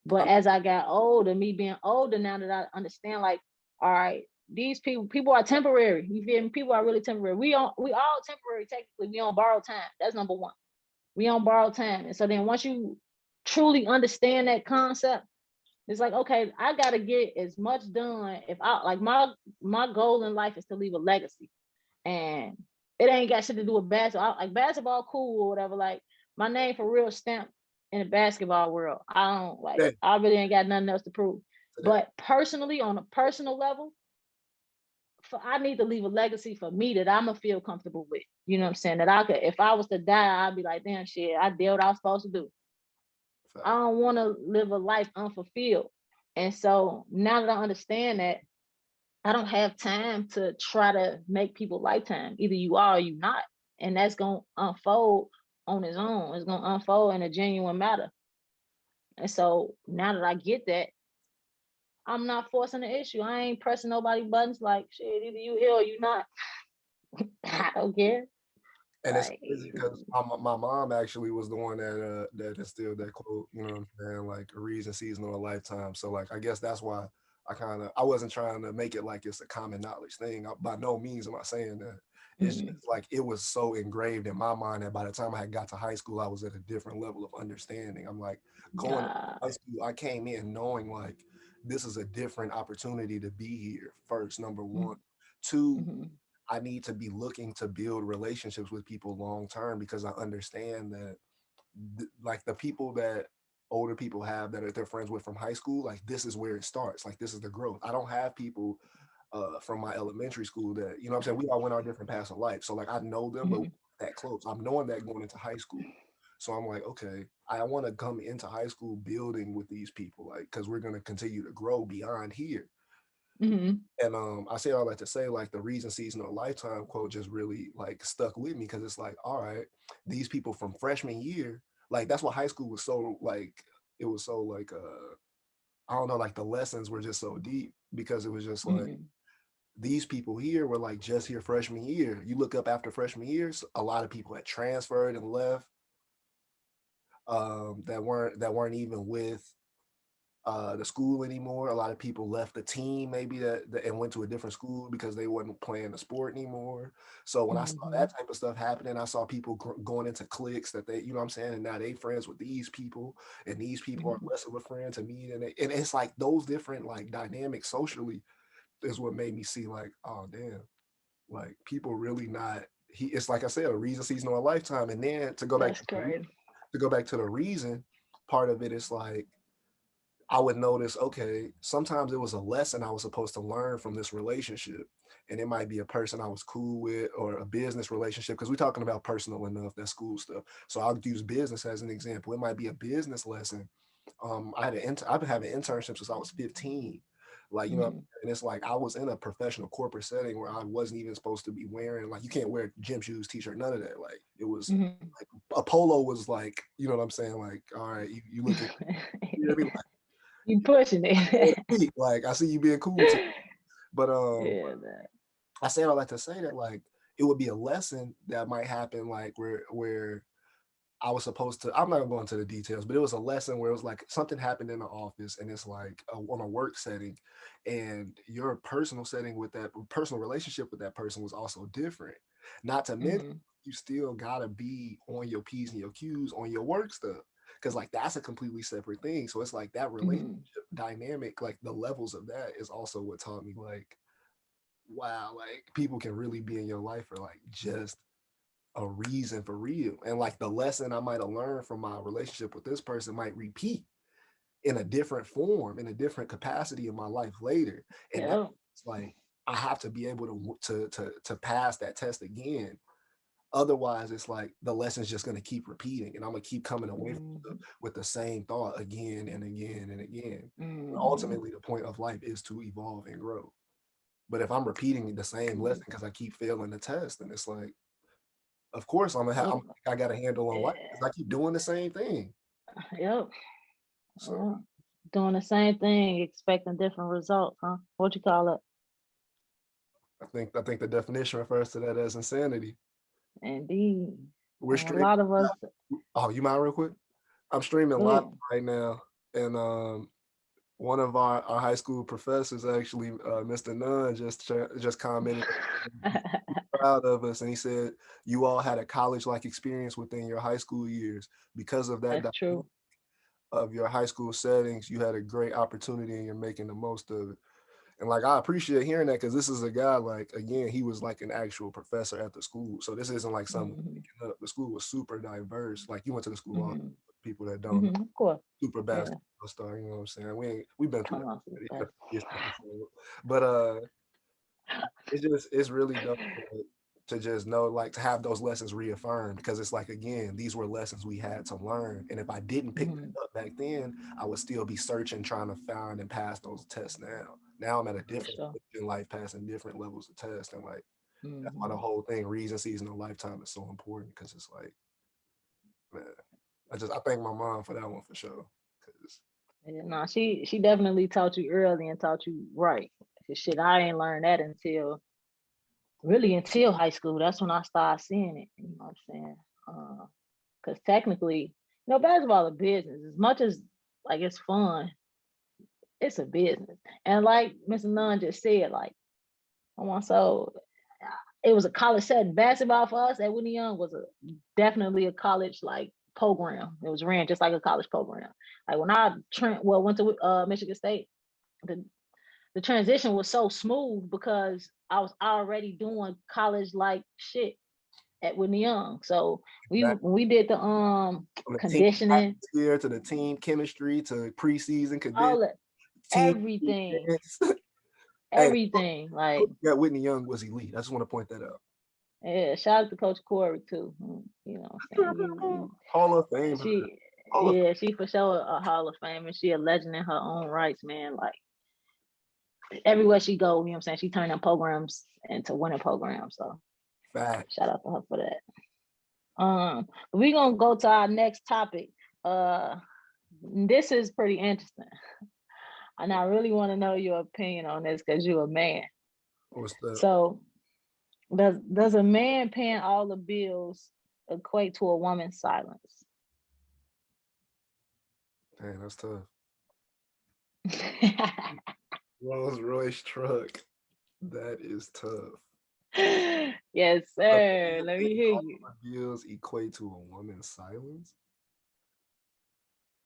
But I as I got older, me being older now that I understand, like, all right, these people are temporary. You feel me? People are really temporary. We all temporary technically. We on borrowed time. That's number one. We on borrowed time. And so then once you truly understand that concept, it's like, okay, I gotta get as much done. If I like my goal in life is to leave a legacy. And it ain't got shit to do with basketball. Like basketball, cool or whatever. Like my name for real stamped in the basketball world. I don't like. that I really ain't got nothing else to prove. to that. But personally, on a personal level, I need to leave a legacy for me that I'ma feel comfortable with. You know what I'm saying? That I could, if I was to die, I'd be like, damn shit, I did what I was supposed to do. I Fact. don't want to live a life unfulfilled. And so now that I understand that, I don't have time to try to make people lifetime. Either you are or you not. And that's gonna unfold on its own. It's gonna unfold in a genuine matter. And so now that I get that, I'm not forcing the issue. I ain't pressing nobody buttons like shit, either you here or you not. I don't care. And it's Like crazy because my mom actually was the one that instilled that quote, you know what I'm saying, like a reason, season, or a lifetime. So like I guess that's why I wasn't trying to make it like it's a common knowledge thing. By no means am I saying that. it's just like it was so engraved in my mind that by the time I had got to high school, I was at a different level of understanding. I'm like going to high God. school, I came in knowing like this is a different opportunity to be here. First, number one. Two, Mm-hmm. I need to be looking to build relationships with people long term because I understand that like the people that older people have that are their friends with from high school, like this is where it starts. Like this is the growth. I don't have people from my elementary school that, you know what I'm saying, we all went our different paths of life. So like I know them, but we're Mm-hmm. not that close. I'm knowing that going into high school. So I'm like, okay, I want to come into high school building with these people, like, because we're gonna continue to grow beyond here. Mm-hmm. And I say all that to say, like, the reason season or lifetime quote just really like stuck with me because it's like, all right, these people from freshman year, like that's what high school was so like. It was so like I don't know, like the lessons were just so deep because it was just like Mm-hmm. these people here were like just here freshman year. You look up after freshman years, a lot of people had transferred and left that weren't even with the school anymore. A lot of people left the team maybe that and went to a different school because they wasn't playing the sport anymore. So when I saw Mm-hmm. that type of stuff happening, I saw people going into cliques that they, you know what I'm saying, and now they friends with these people, and these people are Mm-hmm. less of a friend to me, and it's like those different like dynamics socially is what made me see like, oh damn, like people really not. It's like I said, a reason, season, or a lifetime, and then That's great. to go back to the reason part of it is like I would notice, okay, sometimes it was a lesson I was supposed to learn from this relationship. And it might be a person I was cool with or a business relationship, because we're talking about personal enough, that school stuff. So I'll use business as an example. It might be a business lesson. I've been having internships since I was 15. Like, you know, Mm-hmm. and it's like I was in a professional corporate setting where I wasn't even supposed to be wearing, like, you can't wear gym shoes, t-shirt, none of that. Like it was Mm-hmm. like a polo was like, you know what I'm saying? Like, all right, you looking, you know what I mean? You pushing it. Like I see you being cool too. But Yeah, man. I say all that to say that like it would be a lesson that might happen like where I was supposed to, I'm not gonna go into the details, but it was a lesson where it was like something happened in the office and it's like on a work setting, and your personal setting with that personal relationship with that person was also different. Not to mention, Mm-hmm. you still gotta be on your P's and your Q's on your work stuff. Cause like that's a completely separate thing. So it's like that relationship Mm-hmm. dynamic, like the levels of that is also what taught me like, wow, like people can really be in your life for like just a reason for real. And like the lesson I might have learned from my relationship with this person might repeat in a different form, in a different capacity in my life later. And that's Yeah. like I have to be able to pass that test again. Otherwise, it's like the lesson's just gonna keep repeating, and I'm gonna keep coming away from Mm-hmm. with the same thought again and again and again. But Mm-hmm. ultimately, the point of life is to evolve and grow. But if I'm repeating the same lesson because I keep failing the test, then it's like, of course Yep. I got a handle on life because Yeah. I keep doing the same thing. Yep. So Yeah. Doing the same thing, expecting different results, huh? What you call it? I think the definition refers to that as insanity. Indeed. We're And a streaming. lot of us Oh, you mind real quick? I'm streaming go live ahead. right now, and one of our high school professors actually, Mr. Nunn, just commented. He's proud of us, and he said you all had a college-like experience within your high school years because of that That's true. of your high school settings. You had a great opportunity, and you're making the most of it. And like I appreciate hearing that because this is a guy like again he was like an actual professor at the school, so this isn't like something Mm-hmm. making up. The school was super diverse. Like you went to the school, all Mm-hmm. people that don't know, Mm-hmm. Of course. super Yeah. basketball star. You know what I'm saying? We've been through Come that on, already in a sister. previous episode, but it's really dope to just know, like, to have those lessons reaffirmed because it's like again these were lessons we had to learn, and if I didn't pick Mm-hmm. that up back then I would still be searching trying to find and pass those tests. Now I'm at a For different sure. stage in life passing different levels of tests, and like that's why the Mm-hmm. whole thing reason season of lifetime is so important because it's like, man, I thank my mom for that one for sure because Yeah, no, she definitely taught you early and taught you right. 'Cause shit, I ain't learned that until really until high school. That's when I started seeing it. You know what I'm saying? Because technically, basketball is a business. As much as like it's fun, it's a business. And like Mr. Nunn just said, like, I want so. it was a college setting. Basketball for us at Whitney Young was definitely a college like program. It was ran just like a college program. Like when I went to Michigan State, the the transition was so smooth because I was already doing college like shit at Whitney Young. So Back we did the from the team conditioning, atmosphere to the team chemistry to preseason condition, all that, team everything, defense. Hey, everything. Like, Coach at Whitney Young was elite. I just want to point that out. yeah, shout out to Coach Corey too. You know what I'm saying? Hall of Fame. She, Hall of yeah, she for sure a Hall of Fame, and she a legend in her own rights, man. Like everywhere she go, you know what I'm saying? She turned them programs into winning programs. So Facts. shout out to her for that. We're gonna go to our next topic. This is pretty interesting. And I really want to know your opinion on this because you're a man. What's the So does a man paying all the bills equate to a woman's silence? man? That's tough. Rolls Royce truck. That is tough. Yes, sir. Let me hear All you. my bills equate to a woman's silence.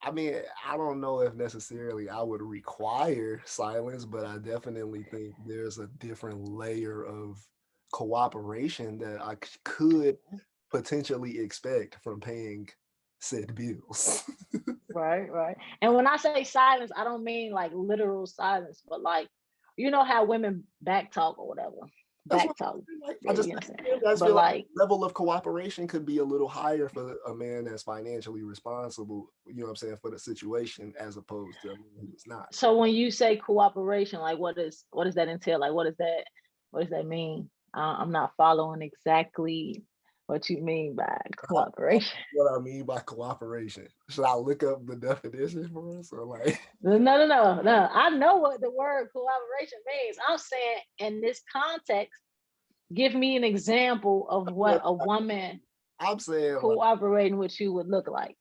I mean, I don't know if necessarily I would require silence, but I definitely think there's a different layer of cooperation that I could potentially expect from paying said bills. Right, right. And when I say silence, I don't mean like literal silence, but like, you know how women back talk or whatever. That's what Back talk. I just You know what I'm saying? I just But feel like like, the level of cooperation could be a little higher for a man that's financially responsible, you know what I'm saying, for the situation as opposed to a man who's not. so when you say cooperation, like what does that entail? Like what does that mean? I'm not following exactly what you mean by cooperation. What I mean by cooperation. Should I look up the definition for us or like No. I know what the word cooperation means. I'm saying in this context, give me an example of what a woman I'm saying cooperating with you would look like.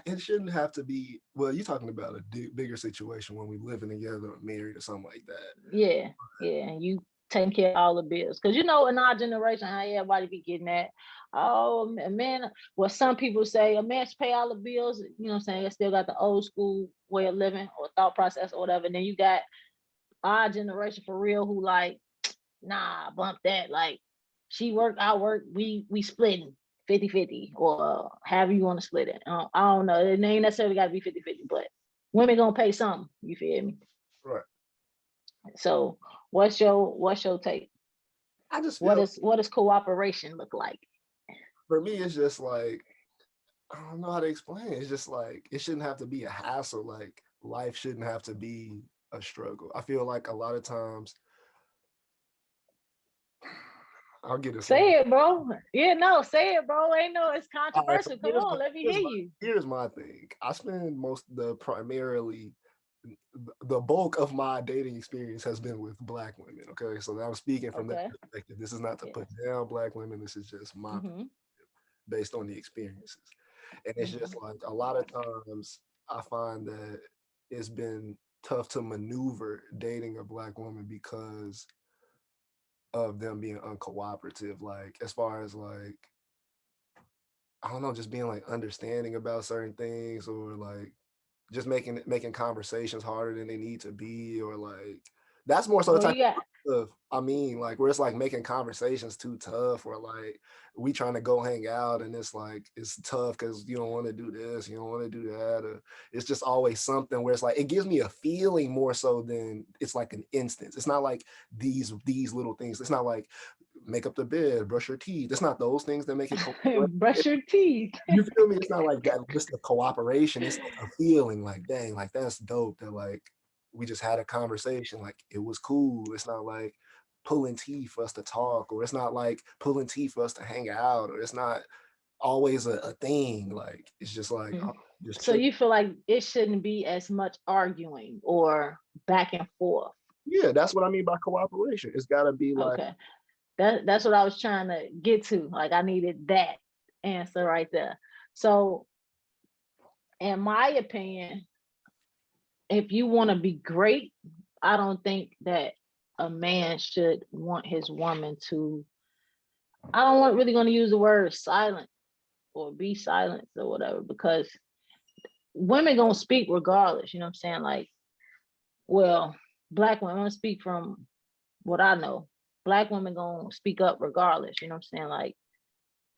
it shouldn't have to be, well, you're talking about a bigger situation when we living together or married or something like that. Yeah, yeah. And you taking care of all the bills. Because you know, in our generation, how everybody be getting that. Oh man, well, some people say a man should pay all the bills, you know what I'm saying? They still got the old school way of living or thought process or whatever. And then you got our generation for real who like, nah, bump that. Like she work, I work, we splitting 50-50 or however you want to split it. I don't know. It ain't necessarily gotta be 50-50, but women gonna pay something, you feel me? Right. So what's your take? I just feel What does cooperation look like? for me it's just like I don't know how to explain it. It's just like it shouldn't have to be a hassle. Like life shouldn't have to be a struggle. I feel like a lot of times I'll get this long. Say it, bro. Yeah, no, say it, bro. Ain't no, it's All right, so controversial. Come on, let me hear you. here's my thing. I spend most the primarily the bulk of my dating experience has been with Black women. Okay, so I'm speaking from that Okay. perspective. This is not to put Yes. down Black women. This is just my Mm-hmm. based on the experiences, and it's just Mm-hmm. like a lot of times I find that it's been tough to maneuver dating a Black woman because of them being uncooperative. Like as far as like I don't know, just being like understanding about certain things or like just making conversations harder than they need to be, or like that's more so the Well, type you got of stuff I mean, like where it's like making conversations too tough, or like we trying to go hang out and it's like it's tough because you don't want to do this, you don't want to do that, or it's just always something where it's like it gives me a feeling more so than it's like an instance. It's not like these little things. It's not like make up the bed, brush your teeth. It's not those things that make it brush your teeth. you feel me? It's not like that list of cooperation. It's like a feeling like, dang, like that's dope that like we just had a conversation. Like it was cool. It's not like pulling teeth for us to talk, or it's not like pulling teeth for us to hang out, or it's not always a thing. Like it's just like oh, just So chill. you feel like it shouldn't be as much arguing or back and forth. Yeah, that's what I mean by cooperation. It's gotta be like Okay. That's what I was trying to get to. Like I needed that answer right there. So in my opinion, if you want to be great, I don't think that a man should want his woman to I don't want really going to use the word silent or be silent or whatever, because women gonna speak regardless. You know what I'm saying? Like, well, black women, I'm gonna speak from what I know. Black women gonna speak up regardless. You know what I'm saying? Like,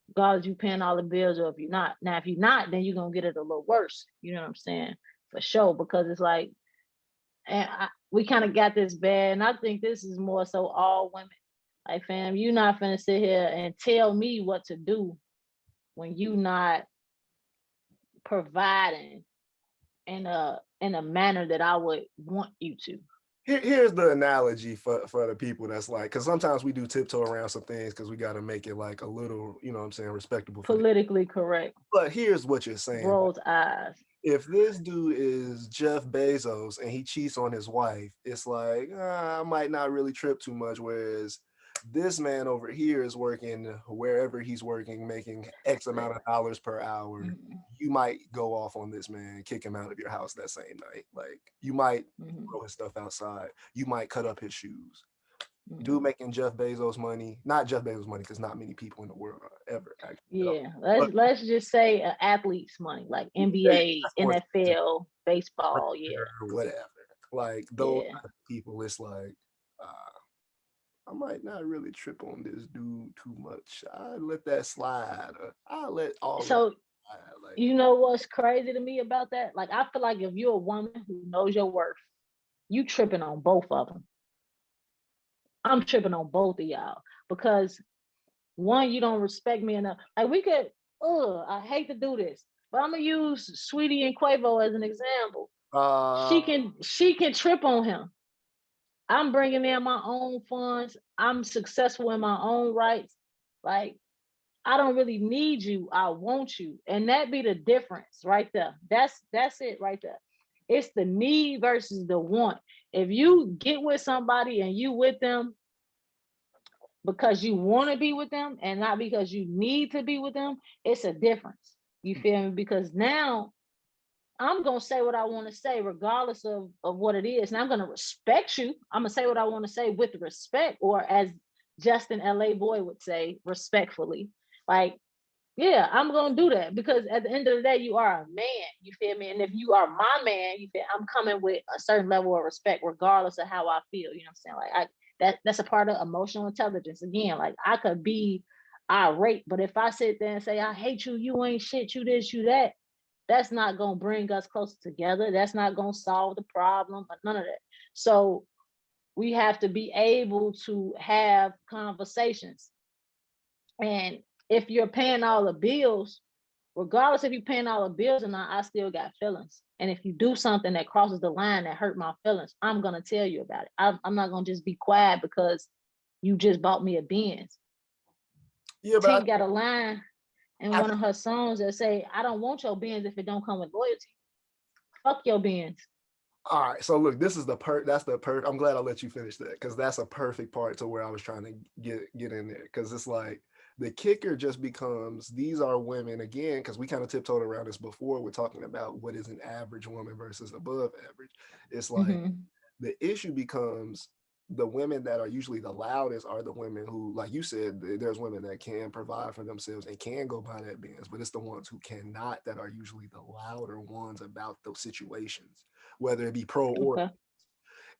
regardless you paying all the bills or if you're not. Now, if you're not, then you're gonna get it a little worse. You know what I'm saying? For sure, because it's like, we kind of got this bad, and I think this is more so all women. Like, fam, you not finna sit here and tell me what to do when you not providing in a manner that I would want you to. Here's the analogy for the people that's like, because sometimes we do tiptoe around some things because we got to make it like a little, you know what I'm saying, respectable for the. Politically correct. But here's what you're saying. Rolls eyes. If this dude is Jeff Bezos and he cheats on his wife, it's like, I might not really trip too much. Whereas this man over here is working wherever he's working, making X amount of dollars per hour. Mm-hmm. You might go off on this man, kick him out of your house that same night. Like, you might Mm-hmm. throw his stuff outside. You might cut up his shoes. Mm-hmm. Dude making Jeff Bezos money, not Jeff Bezos money, because not many people in the world are ever actually. Yeah, But let's just say athlete's money, like NBA, sports, NFL, baseball. Yeah, whatever. Like those yeah. type of people, it's like I might not really trip on this dude too much. I let that slide. I let all that So slide. Like, you know what's crazy to me about that? Like, I feel like if you're a woman who knows your worth, you tripping on both of them. I'm tripping on both of y'all because one, you don't respect me enough. Like, we could, I hate to do this, but I'm gonna use Sweetie and Quavo as an example. uh, She can trip on him. I'm bringing in my own funds. I'm successful in my own rights. Like, I don't really need you. I want you, and that be the difference right there. That's it right there. It's the need versus the want. If you get with somebody and you with them because you want to be with them and not because you need to be with them, it's a difference. You feel me? Because now I'm gonna say what I want to say, regardless of what it is. And I'm gonna respect you. I'm gonna say what I want to say with respect, or as Justin LA Boy would say, respectfully. Like, yeah, I'm gonna do that because at the end of the day, you are a man. You feel me? And if you are my man, you feel I'm coming with a certain level of respect, regardless of how I feel. You know what I'm saying? Like, that's a part of emotional intelligence. Again, like, I could be irate, but if I sit there and say I hate you, you ain't shit, you this, you that, that's not gonna bring us closer together. That's not gonna solve the problem, but none of that. So we have to be able to have conversations. And if you're paying all the bills, regardless if you're paying all the bills or not, I still got feelings. And if you do something that crosses the line that hurt my feelings, I'm gonna tell you about it. I'm not gonna just be quiet because you just bought me a Benz. yeah, but Tink got a line in I one of her songs that say, "I don't want your Benz if it don't come with loyalty. Fuck your Benz." all right. So look, this is the That's the I'm glad I let you finish that because that's a perfect part to where I was trying to get in there because it's like the kicker just becomes these are women again because we kind of tiptoed around this before. We're talking about what is an average woman versus above average. It's like Mm-hmm. the issue becomes the women that are usually the loudest are the women who, like you said, there's women that can provide for themselves and can go buy that Benz, but it's the ones who cannot that are usually the louder ones about those situations, whether it be pro or. Okay.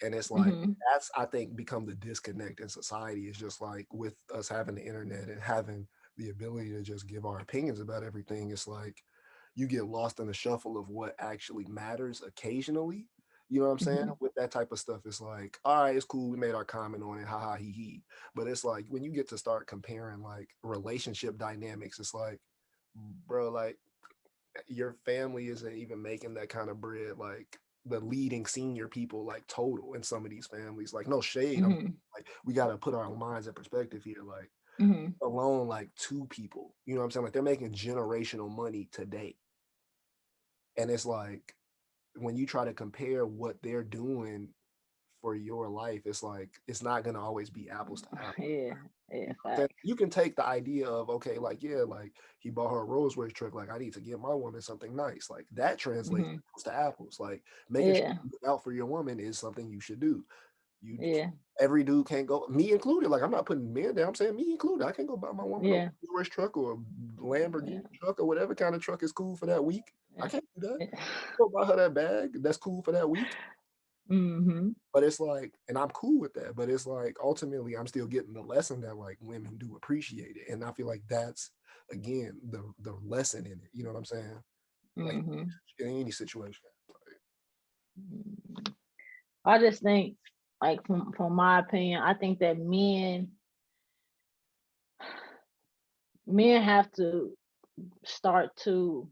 And it's like Mm-hmm. that's I think become the disconnect in society is just like with us having the internet and having the ability to just give our opinions about everything. It's like you get lost in the shuffle of what actually matters occasionally. You know what I'm saying? Mm-hmm. With that type of stuff, it's like, all right, it's cool. We made our comment on it. Ha ha he he. But it's like when you get to start comparing like relationship dynamics, it's like, bro, like your family isn't even making that kind of bread. Like the leading senior people, like total in some of these families. Like no shade. I'm Mm-hmm. like we gotta put our minds in perspective here. Like Mm-hmm. alone, like two people. You know what I'm saying? Like they're making generational money today. And it's like when you try to compare what they're doing for your life, it's like it's not gonna always be apples to apples. Yeah. Yeah. You know what I'm saying? Facts. You can take the idea of okay, like yeah, like he bought her a Rolls Royce truck. Like I need to get my woman something nice. Like that translates Mm-hmm. apples to apples. Like making sure Yeah. you look out for your woman is something you should do. You Yeah. every dude can't go, me included. Like I'm not putting men down. I'm saying me included. I can't go buy my woman a Yeah. Rolls truck or a Lamborghini Yeah. truck or whatever kind of truck is cool for that week. I Yeah. can't do that. Yeah. Go buy her that bag. That's cool for that week. Mm-hmm. But it's like, and I'm cool with that. But it's like ultimately, I'm still getting the lesson that like women do appreciate it, and I feel like that's again the lesson in it. You know what I'm saying? Like Mm-hmm. in any situation. I just think, like, from my opinion, I think that men have to start to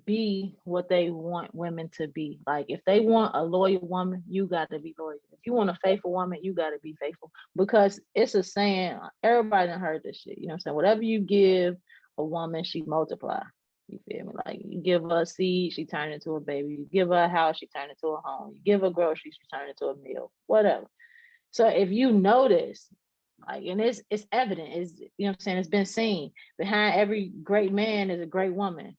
be what they want women to be. Like, if they want a loyal woman, you got to be loyal. If you want a faithful woman, you got to be faithful. Because it's a saying, everybody done heard this shit. You know what I'm saying? Whatever you give a woman, she multiply. You feel me? Like, you give her a seed, she turn into a baby. You give her a house, she turn into a home. You give her groceries, she turn into a meal. Whatever. So if you notice, like, and it's evident, it's, you know what I'm saying, it's been seen. Behind every great man is a great woman.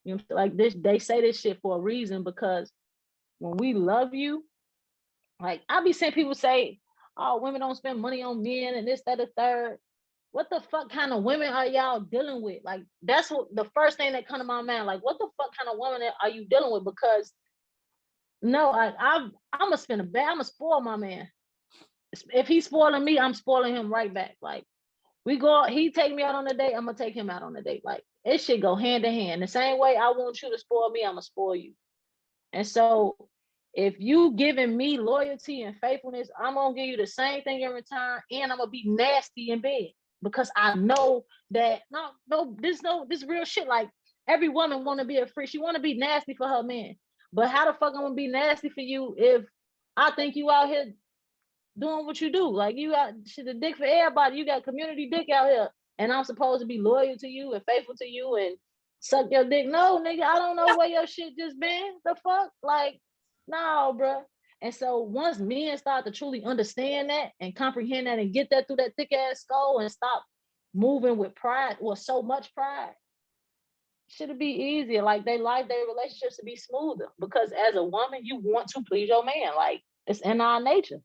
You know, like this, they say this shit for a reason, because when we love you, like I be seeing people say, "Oh, women don't spend money on men and this, that, the third." What the fuck kind of women are y'all dealing with? Like, that's what the first thing that come to my mind. Like, what the fuck kind of woman are you dealing with? Because no, I'm gonna spend a bad. I'm gonna spoil my man. If he's spoiling me, I'm spoiling him right back. Like, we go, he take me out on a date, I'm gonna take him out on a date. Like, it should go hand in hand. The same way I want you to spoil me, I'm gonna spoil you. And so if you giving me loyalty and faithfulness, I'm gonna give you the same thing in return, and I'm gonna be nasty in bed, because I know that this real shit. Like, every woman wanna be a freak. She wanna be nasty for her man. But how the fuck I'm gonna be nasty for you if I think you out here doing what you do? Like, you got shit, the dick for everybody. You got community dick out here, and I'm supposed to be loyal to you and faithful to you and suck your dick? No, nigga, I don't know where your shit just been. The fuck, like, no, bro. And so once men start to truly understand that and comprehend that and get that through that thick ass skull and stop moving with pride or so much pride, should be easier. Like, they life, their relationships to be smoother. Because as a woman, you want to please your man. Like, it's in our nature.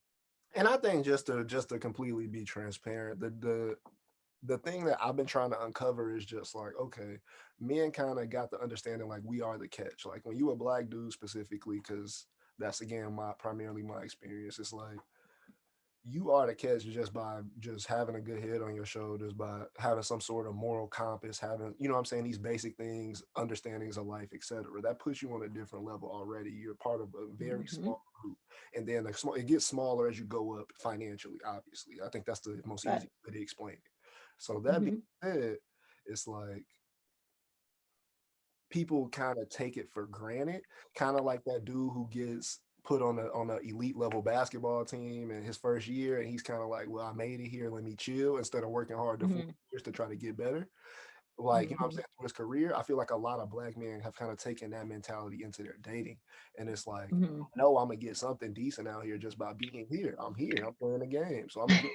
And I think just to completely be transparent, the thing that I've been trying to uncover is just like, okay, men kind of got the understanding like we are the catch. Like when you a black dude specifically, because that's again my primarily my experience. It's like you are the catch just by just having a good head on your shoulders, by having some sort of moral compass, having, you know what I'm saying, these basic things, understandings of life, etc. That puts you on a different level already. You're part of a very Mm-hmm. small group. And then it gets smaller as you go up financially, obviously. I think that's the most Right. easy way to explain it. So that being Mm-hmm. said, it's like people kind of take it for granted, kind of like that dude who gets put on a elite level basketball team in his first year, and he's kind of like, well, I made it here, let me chill instead of working hard to 4 years to try to get better. Like, you know what I'm Mm-hmm. saying, through his career, I feel like a lot of black men have kind of taken that mentality into their dating, and it's like, Mm-hmm. no, I'm gonna get something decent out here just by being here. I'm here, I'm playing the game, so I'm gonna get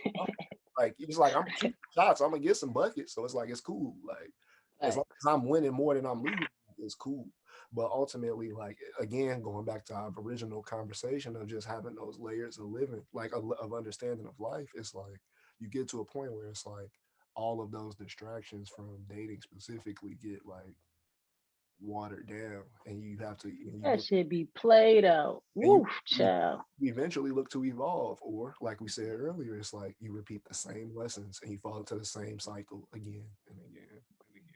like, it's like I'm shooting shots, I'm gonna get some buckets, so it's like it's cool. Like, as long Right. as I'm winning more than I'm losing, it's cool. But ultimately, like again, going back to our original conversation of just having those layers of living, like of understanding of life, it's like you get to a point where it's like all of those distractions from dating specifically get like watered down, and you have to, and you That look, should be played out. and Woof, you child. eventually look to evolve, or like we said earlier, it's like you repeat the same lessons and you fall into the same cycle again and again and again.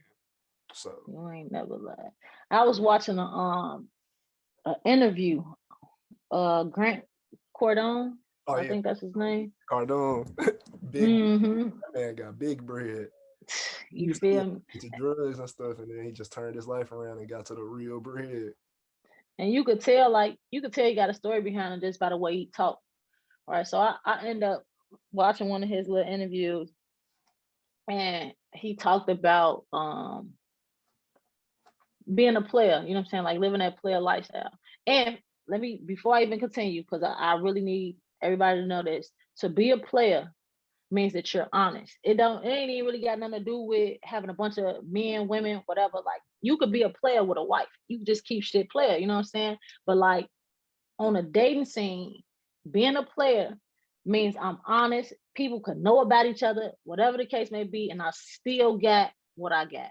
So, You ain't never lied. I was watching a interview. Grant Cordone, oh I yeah, think that's his name. Cardone, big Mm-hmm. that man got big bread. He You used to be feel me? into drugs and stuff, and then he just turned his life around and got to the real bread. And you could tell, like, you could tell he got a story behind him just by the way he talked. All right. So I end up watching one of his little interviews, and he talked about being a player, you know what I'm saying? Like, living that player lifestyle. And let me, before I even continue, because I really need everybody to know this, to be a player means that you're honest. It ain't even really got nothing to do with having a bunch of men, women, whatever. Like, you could be a player with a wife. You just keep shit player, you know what I'm saying? But like, on a dating scene, Being a player means I'm honest. People could know about each other, whatever the case may be, and I still got what I got.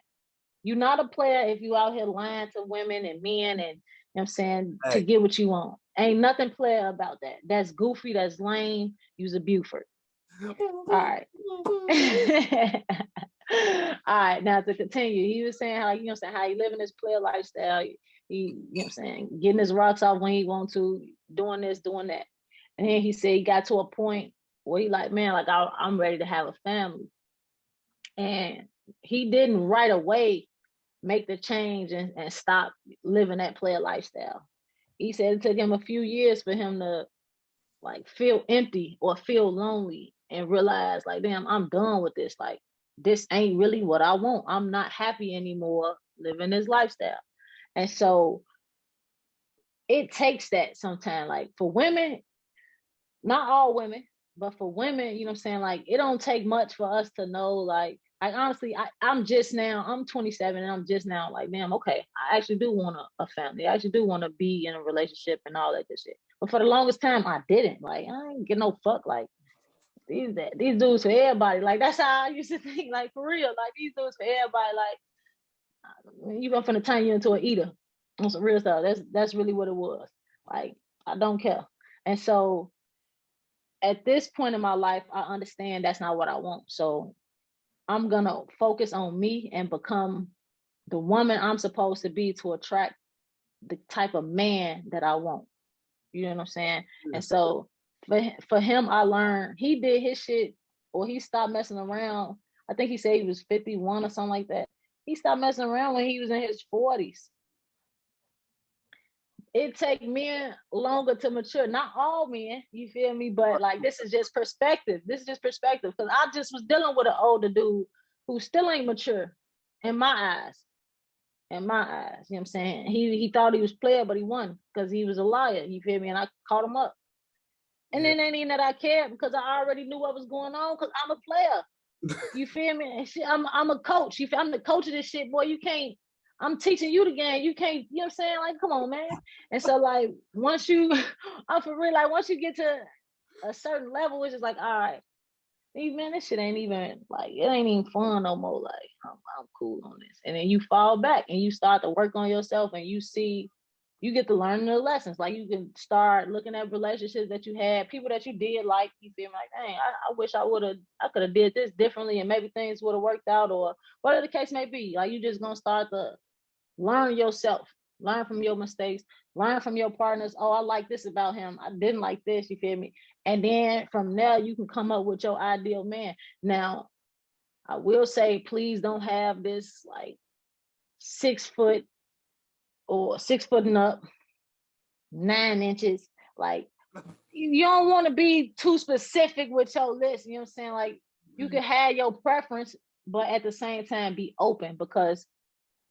You're not a player if you out here lying to women and men and, you know what I'm saying, to get what you want. Ain't nothing player about that. That's goofy, that's lame. You's a Buford. All right. All right, now to continue, he was saying how, you know what I'm saying, how he living his player lifestyle. He, you know what I'm saying, getting his rocks off when he want to, doing this, doing that. And then he said he got to a point where he like, man, like I'm ready to have a family. And he didn't right away make the change and stop living that player lifestyle. He said it took him a few years for him to like feel empty or feel lonely and realize like, damn, I'm done with this. Like, this ain't really what I want. I'm not happy anymore living this lifestyle. And so it takes that sometimes. Like for women, not all women, but for women, you know what I'm saying? Like it don't take much for us to know, like, I honestly, I'm just now, I'm 27 and I'm just now like, damn, okay, I actually do want a family. I actually do want to be in a relationship and all that good shit. But for the longest time, I didn't. Like, I ain't get no fuck. Like, these dudes for everybody. Like, that's how I used to think. Like, for real. Like, these dudes for everybody. Like, you gonna finna turn you into an eater on some real stuff. That's really what it was. Like, I don't care. And so at this point in my life, I understand that's not what I want. So I'm gonna focus on me and become the woman I'm supposed to be to attract the type of man that I want. You know what I'm saying? And so for him, I learned he did his shit, or he stopped messing around. I think he said he was 51 or something like that. He stopped messing around when he was in his 40s. It take men longer to mature. Not all men, you feel me? But like, this is just perspective. This is just perspective. Because I just was dealing with an older dude who still ain't mature in my eyes. In my eyes, you know what I'm saying? He thought he was player, but he won because he was a liar. You feel me? And I caught him up. And then ain't even that I cared because I already knew what was going on because I'm a player. You feel me? And shit, I'm a coach. I'm the coach of this shit, boy. You can't. I'm teaching you the game. You can't. You know what I'm saying? Like, come on, man. And so, like, once you, I'm for real. Like, once you get to a certain level, it's just like, all right, man, this shit ain't even like, it ain't even fun no more. Like, I'm cool on this. And then you fall back and you start to work on yourself, and you see, you get to learn the lessons. Like, you can start looking at relationships that you had, people that you did like, you feel me? Like, dang, I wish I could have did this differently and maybe things would have worked out, or whatever the case may be. Like, you just gonna start to learn yourself, learn from your mistakes, learn from your partners. Oh, I like this about him. I didn't like this, you feel me? And then from there, you can come up with your ideal man. Now, I will say, please don't have this like 6 foot or 6 foot and up, 9 inches. Like, you don't want to be too specific with your list. You know what I'm saying? Like, you can have your preference, but at the same time be open, because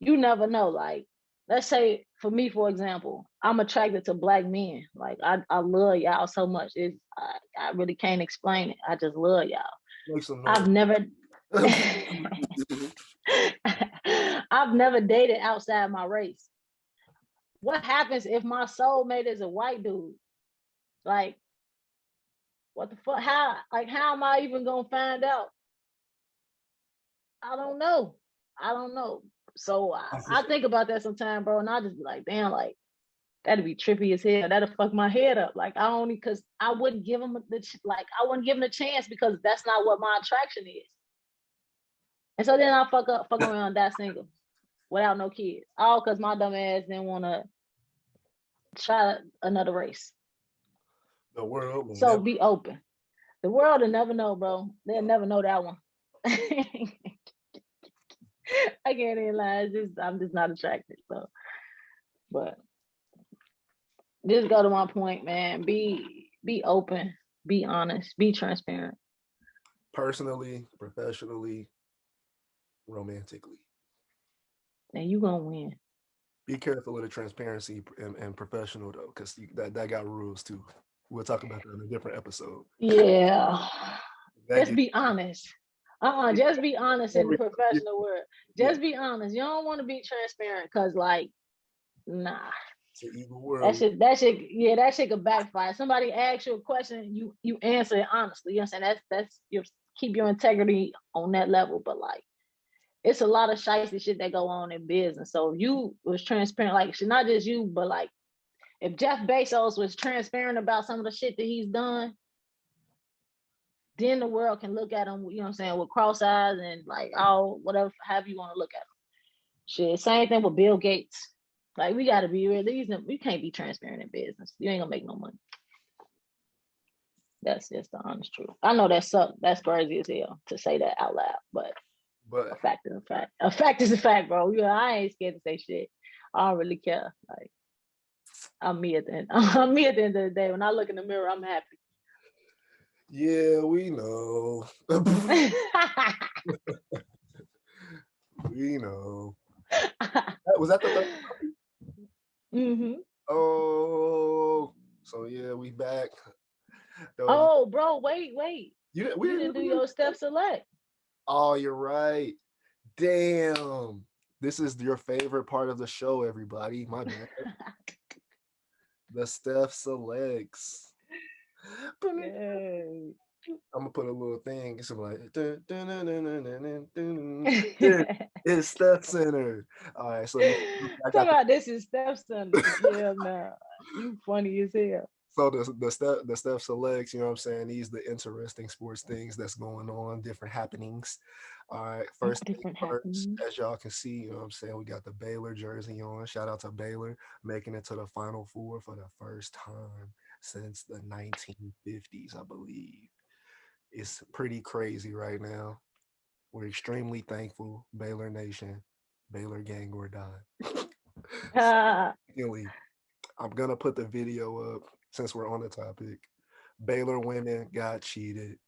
you never know. Like, let's say for me, for example, I'm attracted to Black men. Like, I love y'all so much. I really can't explain it. I just love y'all. Make some I've noise. never I've never dated outside my race. What happens if my soulmate is a white dude? Like, what the fuck? How am I even gonna find out? I don't know. I don't know. So I think about that sometimes, bro, and I just be like, damn, like, that'd be trippy as hell. That'll fuck my head up. Like, I only, because I wouldn't give him I wouldn't give him a chance, because that's not what my attraction is. And so then I fuck around, that single without no kids, all because my dumb ass didn't want to try another race. The world will So never. be open. The world will never know, bro. They'll never know that one. I can't even lie. I'm just not attracted. So, but just go to my point, man. Be open, be honest, be transparent. Personally, professionally, romantically. And you gonna win. Be careful of the transparency and professional though, because that got rules too. We'll talk about that in a different episode. Yeah. Just That be honest. Just be honest in the professional world. yeah. Just be honest. You don't want to be transparent, because, like, nah. It's an evil world. that shit could backfire. Somebody asks you a question, you answer it honestly. You know what I'm saying? That's you keep your integrity on that level. But like, it's a lot of shiesty shit that go on in business. So if you was transparent, like not just you, but like if Jeff Bezos was transparent about some of the shit that he's done, then the world can look at him, you know what I'm saying, with cross eyes and like, oh, whatever, however you want to look at him. Shit, same thing with Bill Gates. Like, we got to be real. We can't be transparent in business. You ain't gonna make no money. That's just the honest truth. I know that sucks. That's crazy as hell to say that out loud, but a fact is a fact. A fact is a fact, bro. I ain't scared to say shit. I don't really care. Like, I'm me at the end. I'm me at the end of the day. When I look in the mirror, I'm happy. Yeah, we know. We know. Was that the third? Mm-hmm. Oh, so yeah, we back. Oh, bro, wait. We didn't do your step select. Oh, you're right. Damn. This is your favorite part of the show, everybody. My bad. The Steph selects. Yay. I'm gonna put a little thing. It's like it's Steph Center. All right, so talk about this is Steph Center. Yeah, nah. You funny as hell. So the Steph selects, you know what I'm saying? These the interesting sports things that's going on, different happenings. All right, first thing first, as y'all can see, you know what I'm saying? We got the Baylor jersey on. Shout out to Baylor making it to the Final Four for the first time since the 1950s, I believe. It's pretty crazy right now. We're extremely thankful, Baylor Nation, Baylor gang or die. Secondly, I'm gonna put the video up since we're on the topic. Baylor women got cheated.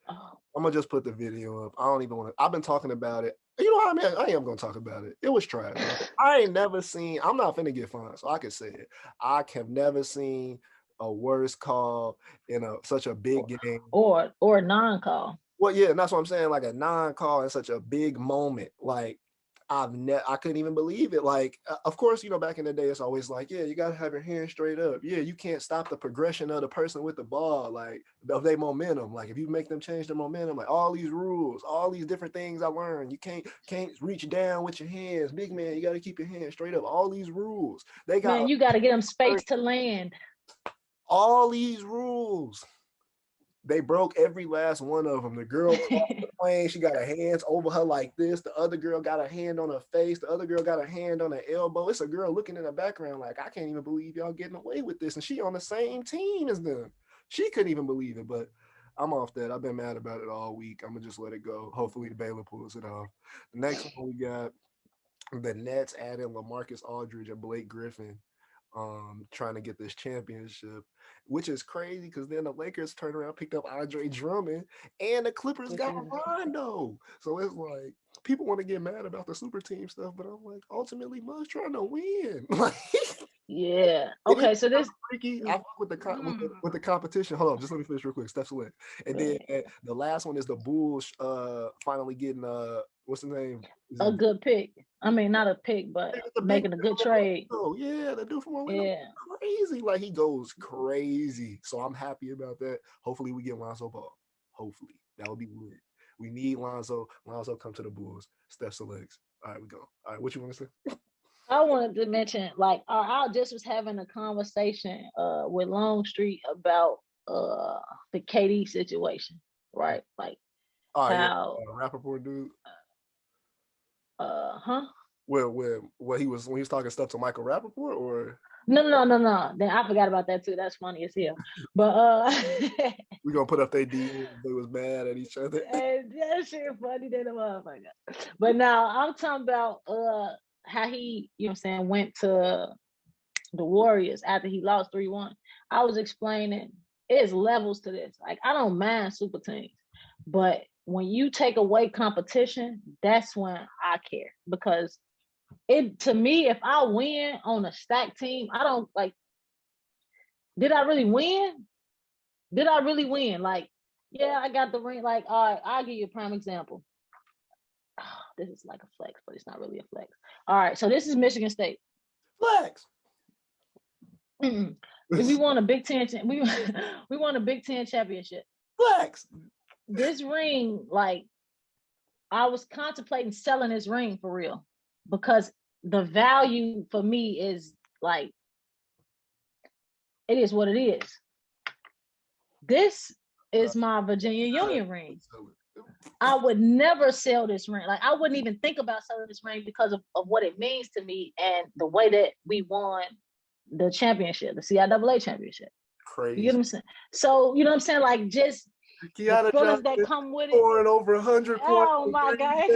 Oh. I'm gonna just put the video up. I don't even want to. I've been talking about it. You know what I mean? I am gonna talk about it. It was trash. I ain't never seen. I'm not finna get fined, so I can say it. I have never seen a worse call in such a big game or non-call. Well, yeah, and that's what I'm saying. Like a non-call in such a big moment. Like I couldn't even believe it. Like, of course, back in the day, it's always like, yeah, you gotta have your hands straight up. Yeah, you can't stop the progression of the person with the ball, like of their momentum. Like if you make them change their momentum, like all these rules, all these different things I learned. You can't reach down with your hands, big man. You gotta keep your hands straight up. All these rules. They got man, you gotta get them space to land. All these rules. They broke every last one of them. The girl crossed the plane. She got her hands over her like this. The other girl got a hand on her face. The other girl got a hand on her elbow. It's a girl looking in the background like, I can't even believe y'all getting away with this. And she on the same team as them. She couldn't even believe it, but I'm off that. I've been mad about it all week. I'm going to just let it go. Hopefully the Baylor pulls it off. The next one we got the Nets adding LaMarcus Aldridge and Blake Griffin. Trying to get this championship, which is crazy because then the Lakers turned around, picked up Andre Drummond, and the Clippers got Rondo. So it's like people want to get mad about the super team stuff, but I'm like, ultimately, Mug's trying to win. Yeah. Okay. So this freaky. I fuck with the competition. Hold on, just let me finish real quick. Steph Select, and then the last one is the Bulls. Finally getting what's the name? A good pick. I mean, not a pick, but making a good trade. Oh yeah, the dude from Orlando, crazy. Like he goes crazy. So I'm happy about that. Hopefully we get Lonzo Ball. Hopefully that would be lit. We need Lonzo. Lonzo come to the Bulls. Steph selects. All right, we go. All right, what you want to say? I wanted to mention, like, I just was having a conversation with Longstreet about the KD situation, right? Like how Rappaport dude. Huh? Where he was when he was talking stuff to Michael Rappaport, or no. Then I forgot about that too. That's funny as hell. But we gonna put up their DMs. They was mad at each other. And that shit funny than a motherfucker. But now I'm talking about how he, you know what I'm saying, went to the Warriors after he lost 3-1. I was explaining it's levels to this. Like, I don't mind super teams, but when you take away competition, that's when I care. Because to me, if I win on a stacked team, I don't like, did I really win? Did I really win? Like, yeah, I got the ring. Like, all right, I'll give you a prime example. Oh, this is like a flex, but it's not really a flex. All right, so this is Michigan State. Flex. We won a Big Ten. We won a Big Ten championship. Flex. This ring, like, I was contemplating selling this ring for real because the value for me is like, it is what it is. This is my Virginia Union ring. I would never sell this ring. Like, I wouldn't even think about selling this ring because of what it means to me and the way that we won the championship, the CIAA championship. Crazy. You know what I'm saying? So, you know what I'm saying? Like, just Kiana the feelings that come with it. Scoring over 100 points. Oh my God.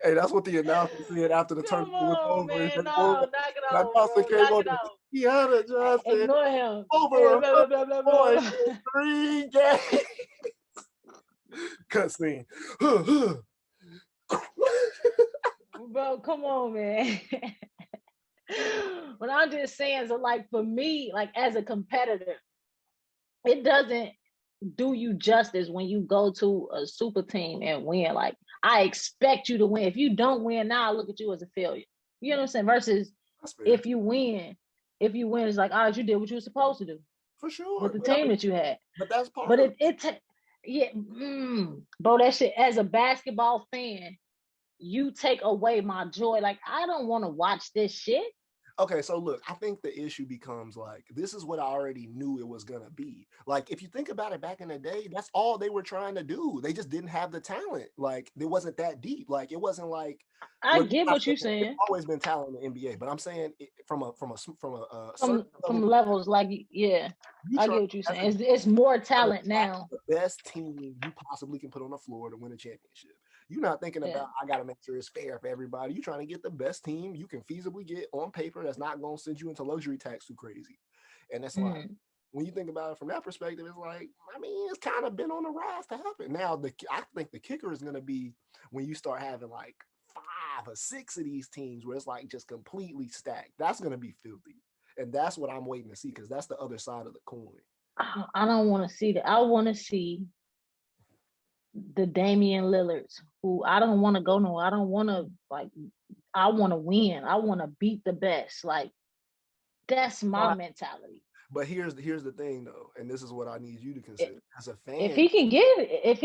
Hey, that's what the announcer said after the tournament was over. Man, The knock it off, announcer bro. came Knock on. it off. Kiana Johnson Ignore him. over Blah, blah, blah, blah, points in 3 games. Cutscene. Bro, come on, man. What I'm just saying, so like for me, like as a competitor, it doesn't do you justice when you go to a super team and win. Like, I expect you to win. If you don't win, now I look at you as a failure. You know what I'm saying? Versus if you win, it's like, all right, you did what you were supposed to do. For sure. With the team that you had. But that's part of it. Bro, that shit, as a basketball fan, you take away my joy. Like, I don't want to watch this shit. Okay, so look, I think the issue becomes like, this is what I already knew it was going to be. Like, if you think about it back in the day, that's all they were trying to do. They just didn't have the talent. Like, it wasn't that deep. Like, it wasn't like. I get what you're saying. There's always been talent in the NBA, but I'm saying from levels, like, yeah, I get what you're saying. It's more talent now. The best team you possibly can put on the floor to win a championship. You're not thinking about, I got to make sure it's fair for everybody. You're trying to get the best team you can feasibly get on paper that's not going to send you into luxury tax too crazy. And that's like, when you think about it from that perspective, it's like, I mean, it's kind of been on the rise to happen. Now, I think the kicker is going to be when you start having like 5 or 6 of these teams where it's like just completely stacked. That's going to be filthy. And that's what I'm waiting to see, because that's the other side of the coin. I don't want to see that. I want to see the Damian Lillards, who I don't want to go nowhere. I don't want to, like, I want to win. I want to beat the best. Like, that's my mentality. But here's the thing though, and this is what I need you to consider as a fan. If he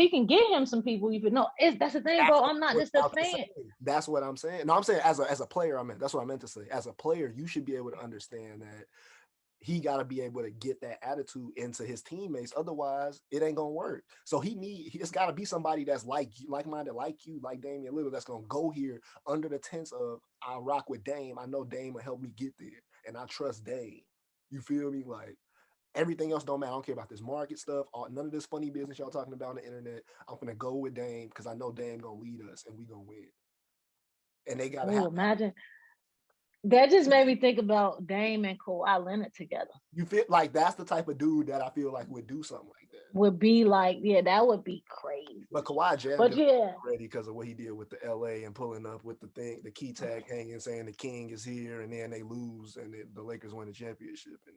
can get him some people, even know that's the thing, bro. I'm not just a fan. That's what I'm saying. No, I'm saying as a player. That's what I meant to say. As a player, you should be able to understand that he got to be able to get that attitude into his teammates. Otherwise, it ain't gonna work. So it's got to be somebody that's like-minded, like you, like Damian Lillard, that's gonna go here under the tents of, I rock with Dame. I know Dame will help me get there, and I trust Dame. You feel me? Like, everything else don't matter. I don't care about this market stuff. None of this funny business y'all talking about on the internet. I'm gonna go with Dame because I know Dame gonna lead us and we gonna win. And they gotta imagine. That just made me think about Dame and Kawhi Leonard together. You feel like that's the type of dude that I feel like would do something like that. Would be like, that would be crazy. But Kawhi jammed already because of what he did with the LA and pulling up with the key tag hanging, saying the king is here, and then they lose and the Lakers win the championship. And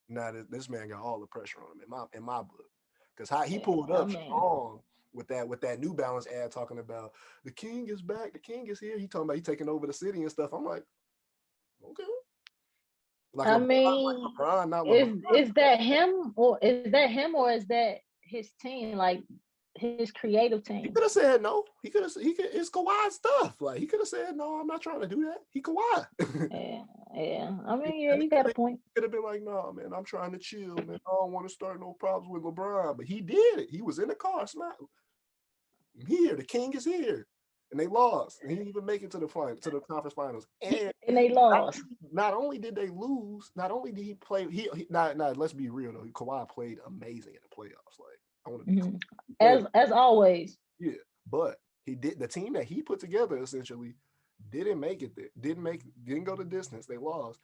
now this man got all the pressure on him in my book, because how he pulled up strong with that New Balance ad talking about the king is back, the king is here. He talking about he taking over the city and stuff. I'm like, okay. Like, I mean, like LeBron, is that him or is that his team, like his creative team? He could have said no. It's Kawhi stuff. Like, he could have said no, I'm not trying to do that. He Kawhi. yeah. I mean, you got a point. He could have been like, no, man, I'm trying to chill, man. I don't want to start no problems with LeBron. But he did it. He was in the car smiling. I'm here. The king is here. And they lost. And he didn't even make it to the conference finals. And they lost. Not only did they lose, not only did he play, let's be real though. Kawhi played amazing in the playoffs. Like, I want to as always. Yeah. But he did, the team that he put together essentially didn't make it there. Didn't go the distance. They lost.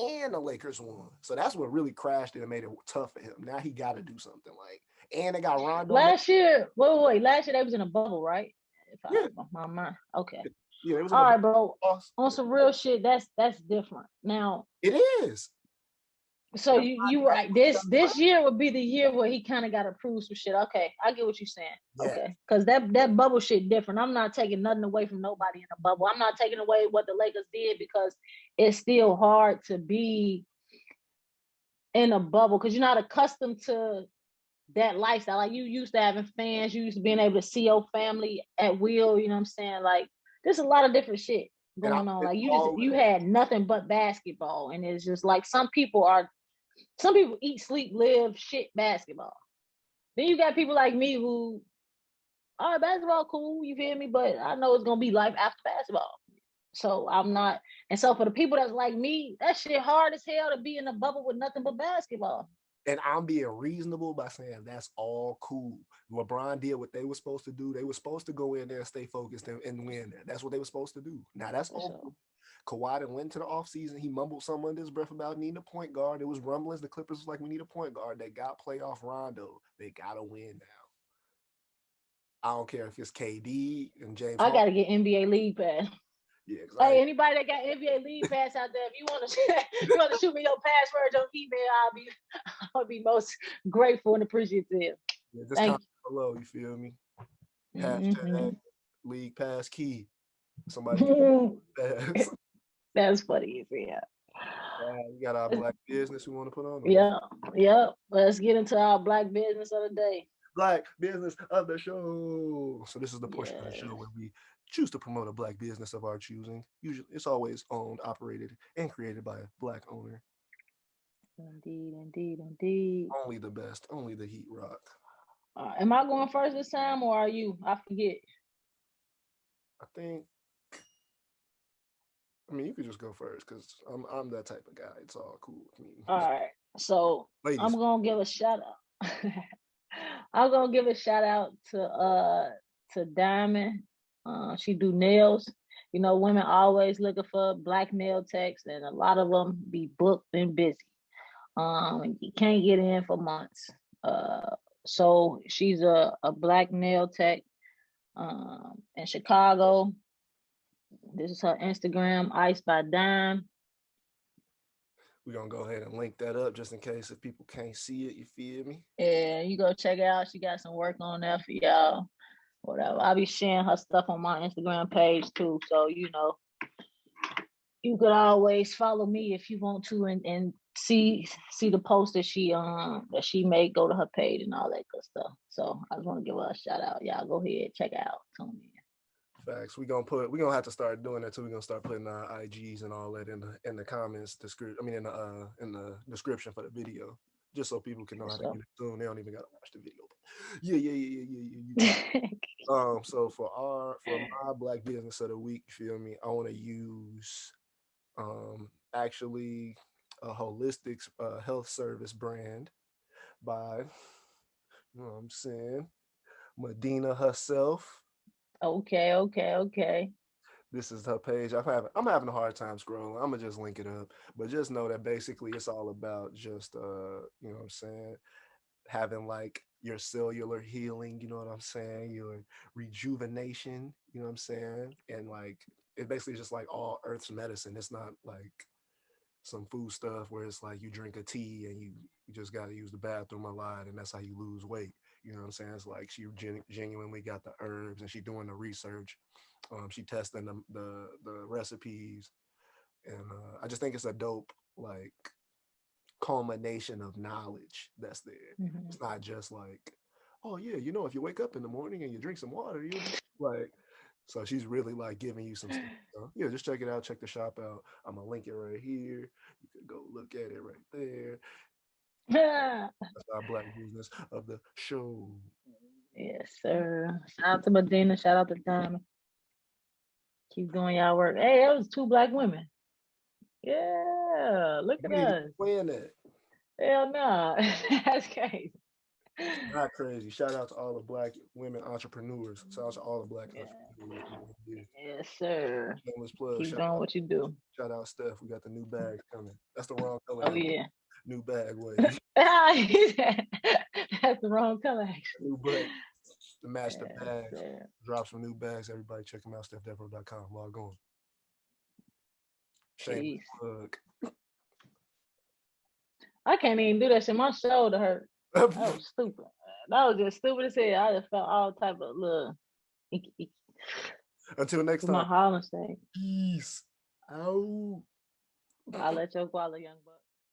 And the Lakers won. So that's what really crashed it and made it tough for him. Now he got to do something. Like, and they got Rondo. Last year they was in a bubble, right? If I my mind. Okay. Yeah, it was all right, bro. On some real shit, that's different. Now it is. So you right. This year would be the year where he kind of got to prove some shit. Okay, I get what you're saying. Yeah. Okay, because that bubble shit different. I'm not taking nothing away from nobody in the bubble. I'm not taking away what the Lakers did because it's still hard to be in a bubble because you're not accustomed to that lifestyle. Like you used to having fans, you used to being able to see your family at will. You know what I'm saying? Like there's a lot of different shit going on. Like you had nothing but basketball, and it's just like some people eat, sleep, live, shit basketball. Then you got people like me who, all right, basketball cool, you feel me? But I know it's gonna be life after basketball. So I'm not, and so for the people that's like me, that shit hard as hell to be in a bubble with nothing but basketball. And I'm being reasonable by saying that's all cool. LeBron did what they were supposed to do. They were supposed to go in there and stay focused and win. That's what they were supposed to do. Now that's all. So, Kawhi then went to the offseason. He mumbled something under his breath about needing a point guard. It was rumblings. The Clippers was like, we need a point guard. They got playoff Rondo. They got to win now. I don't care if it's KD and James I Harden. gotta get NBA League Pass. Yeah, hey, anybody that got NBA League Pass out there, if you want to shoot me your password on email, I'll be most grateful and appreciative. Yeah, just comment below. You feel me? Mm-hmm. League Pass key. Somebody get pass. That's funny. Yeah. We got our black business we want to put on. Yeah. Let's get into our black business of the day. Black business of the show. So this is the portion of the show where we choose to promote a black business of our choosing. Usually, it's always owned, operated, and created by a black owner. Indeed. Only the best. Only the heat rock. Am I going first this time, or are you? I forget. I think. I mean, you could just go first because I'm that type of guy. It's all cool with me. All right. So ladies. I'm gonna give a shout out. I'm gonna give a shout out to Diamond. She do nails. You know, women always looking for black nail techs, and a lot of them be booked and busy. You can't get in for months. So she's a black nail tech in Chicago. This is her Instagram, Ice by Dime. We're gonna go ahead and link that up just in case if people can't see it, you feel me? Yeah, you go check it out. She got some work on there for y'all. Whatever. I'll be sharing her stuff on my Instagram page too. So, you know, you could always follow me if you want to and see the post that she made, go to her page and all that good stuff. So I just want to give her a shout out. Y'all go ahead, check it out. Tune in. Facts. We're gonna have to start doing that too. We're gonna start putting our IGs and all that in the comments in the description for the video. Just so people can know how to get it soon. They don't even gotta watch the video. But yeah. So for my black business of the week, you feel me? I want to use actually a holistic health service brand by, you know what I'm saying, Medina herself. Okay. This is her page. I'm having a hard time scrolling. I'm gonna just link it up, but just know that basically it's all about just you know what I'm saying, having like your cellular healing, you know what I'm saying, your rejuvenation, you know what I'm saying, and like it basically just like all Earth's medicine. It's not like some food stuff where it's like you drink a tea and you just got to use the bathroom a lot and that's how you lose weight. You know what I'm saying? It's like she genuinely got the herbs and she doing the research. She testing the recipes, and I just think it's a dope like culmination of knowledge that's there. Mm-hmm. It's not just like, oh yeah, you know, if you wake up in the morning and you drink some water, you like. So she's really like giving you some stuff. So, yeah, just check it out. Check the shop out. I'm gonna link it right here. You can go look at it right there. That's our black business of the show. Yes, sir. Shout out to Medina. Shout out to Diamond. Keep doing y'all work. Hey, that was 2 black women. Yeah, look at us. Playing that. Hell no. That's crazy. Not crazy. Shout out to all the black women entrepreneurs. Shout out to all the black entrepreneurs. Yes, sir. Shameless plug. Keep doing what you do. Shout out Steph. We got the new bags coming. That's the wrong color. Oh yeah. New bag way. That's the wrong color actually. New bag. To match the bags. Yeah. Drop some new bags. Everybody check them out. StephDevro.com. Log on. Shameless plug. I can't even do that shit. My shoulder hurt. That was stupid. That was just stupid as hell. I just felt all type of little Until next with my time. Holland thing. Peace out. I'll let you go, young buck.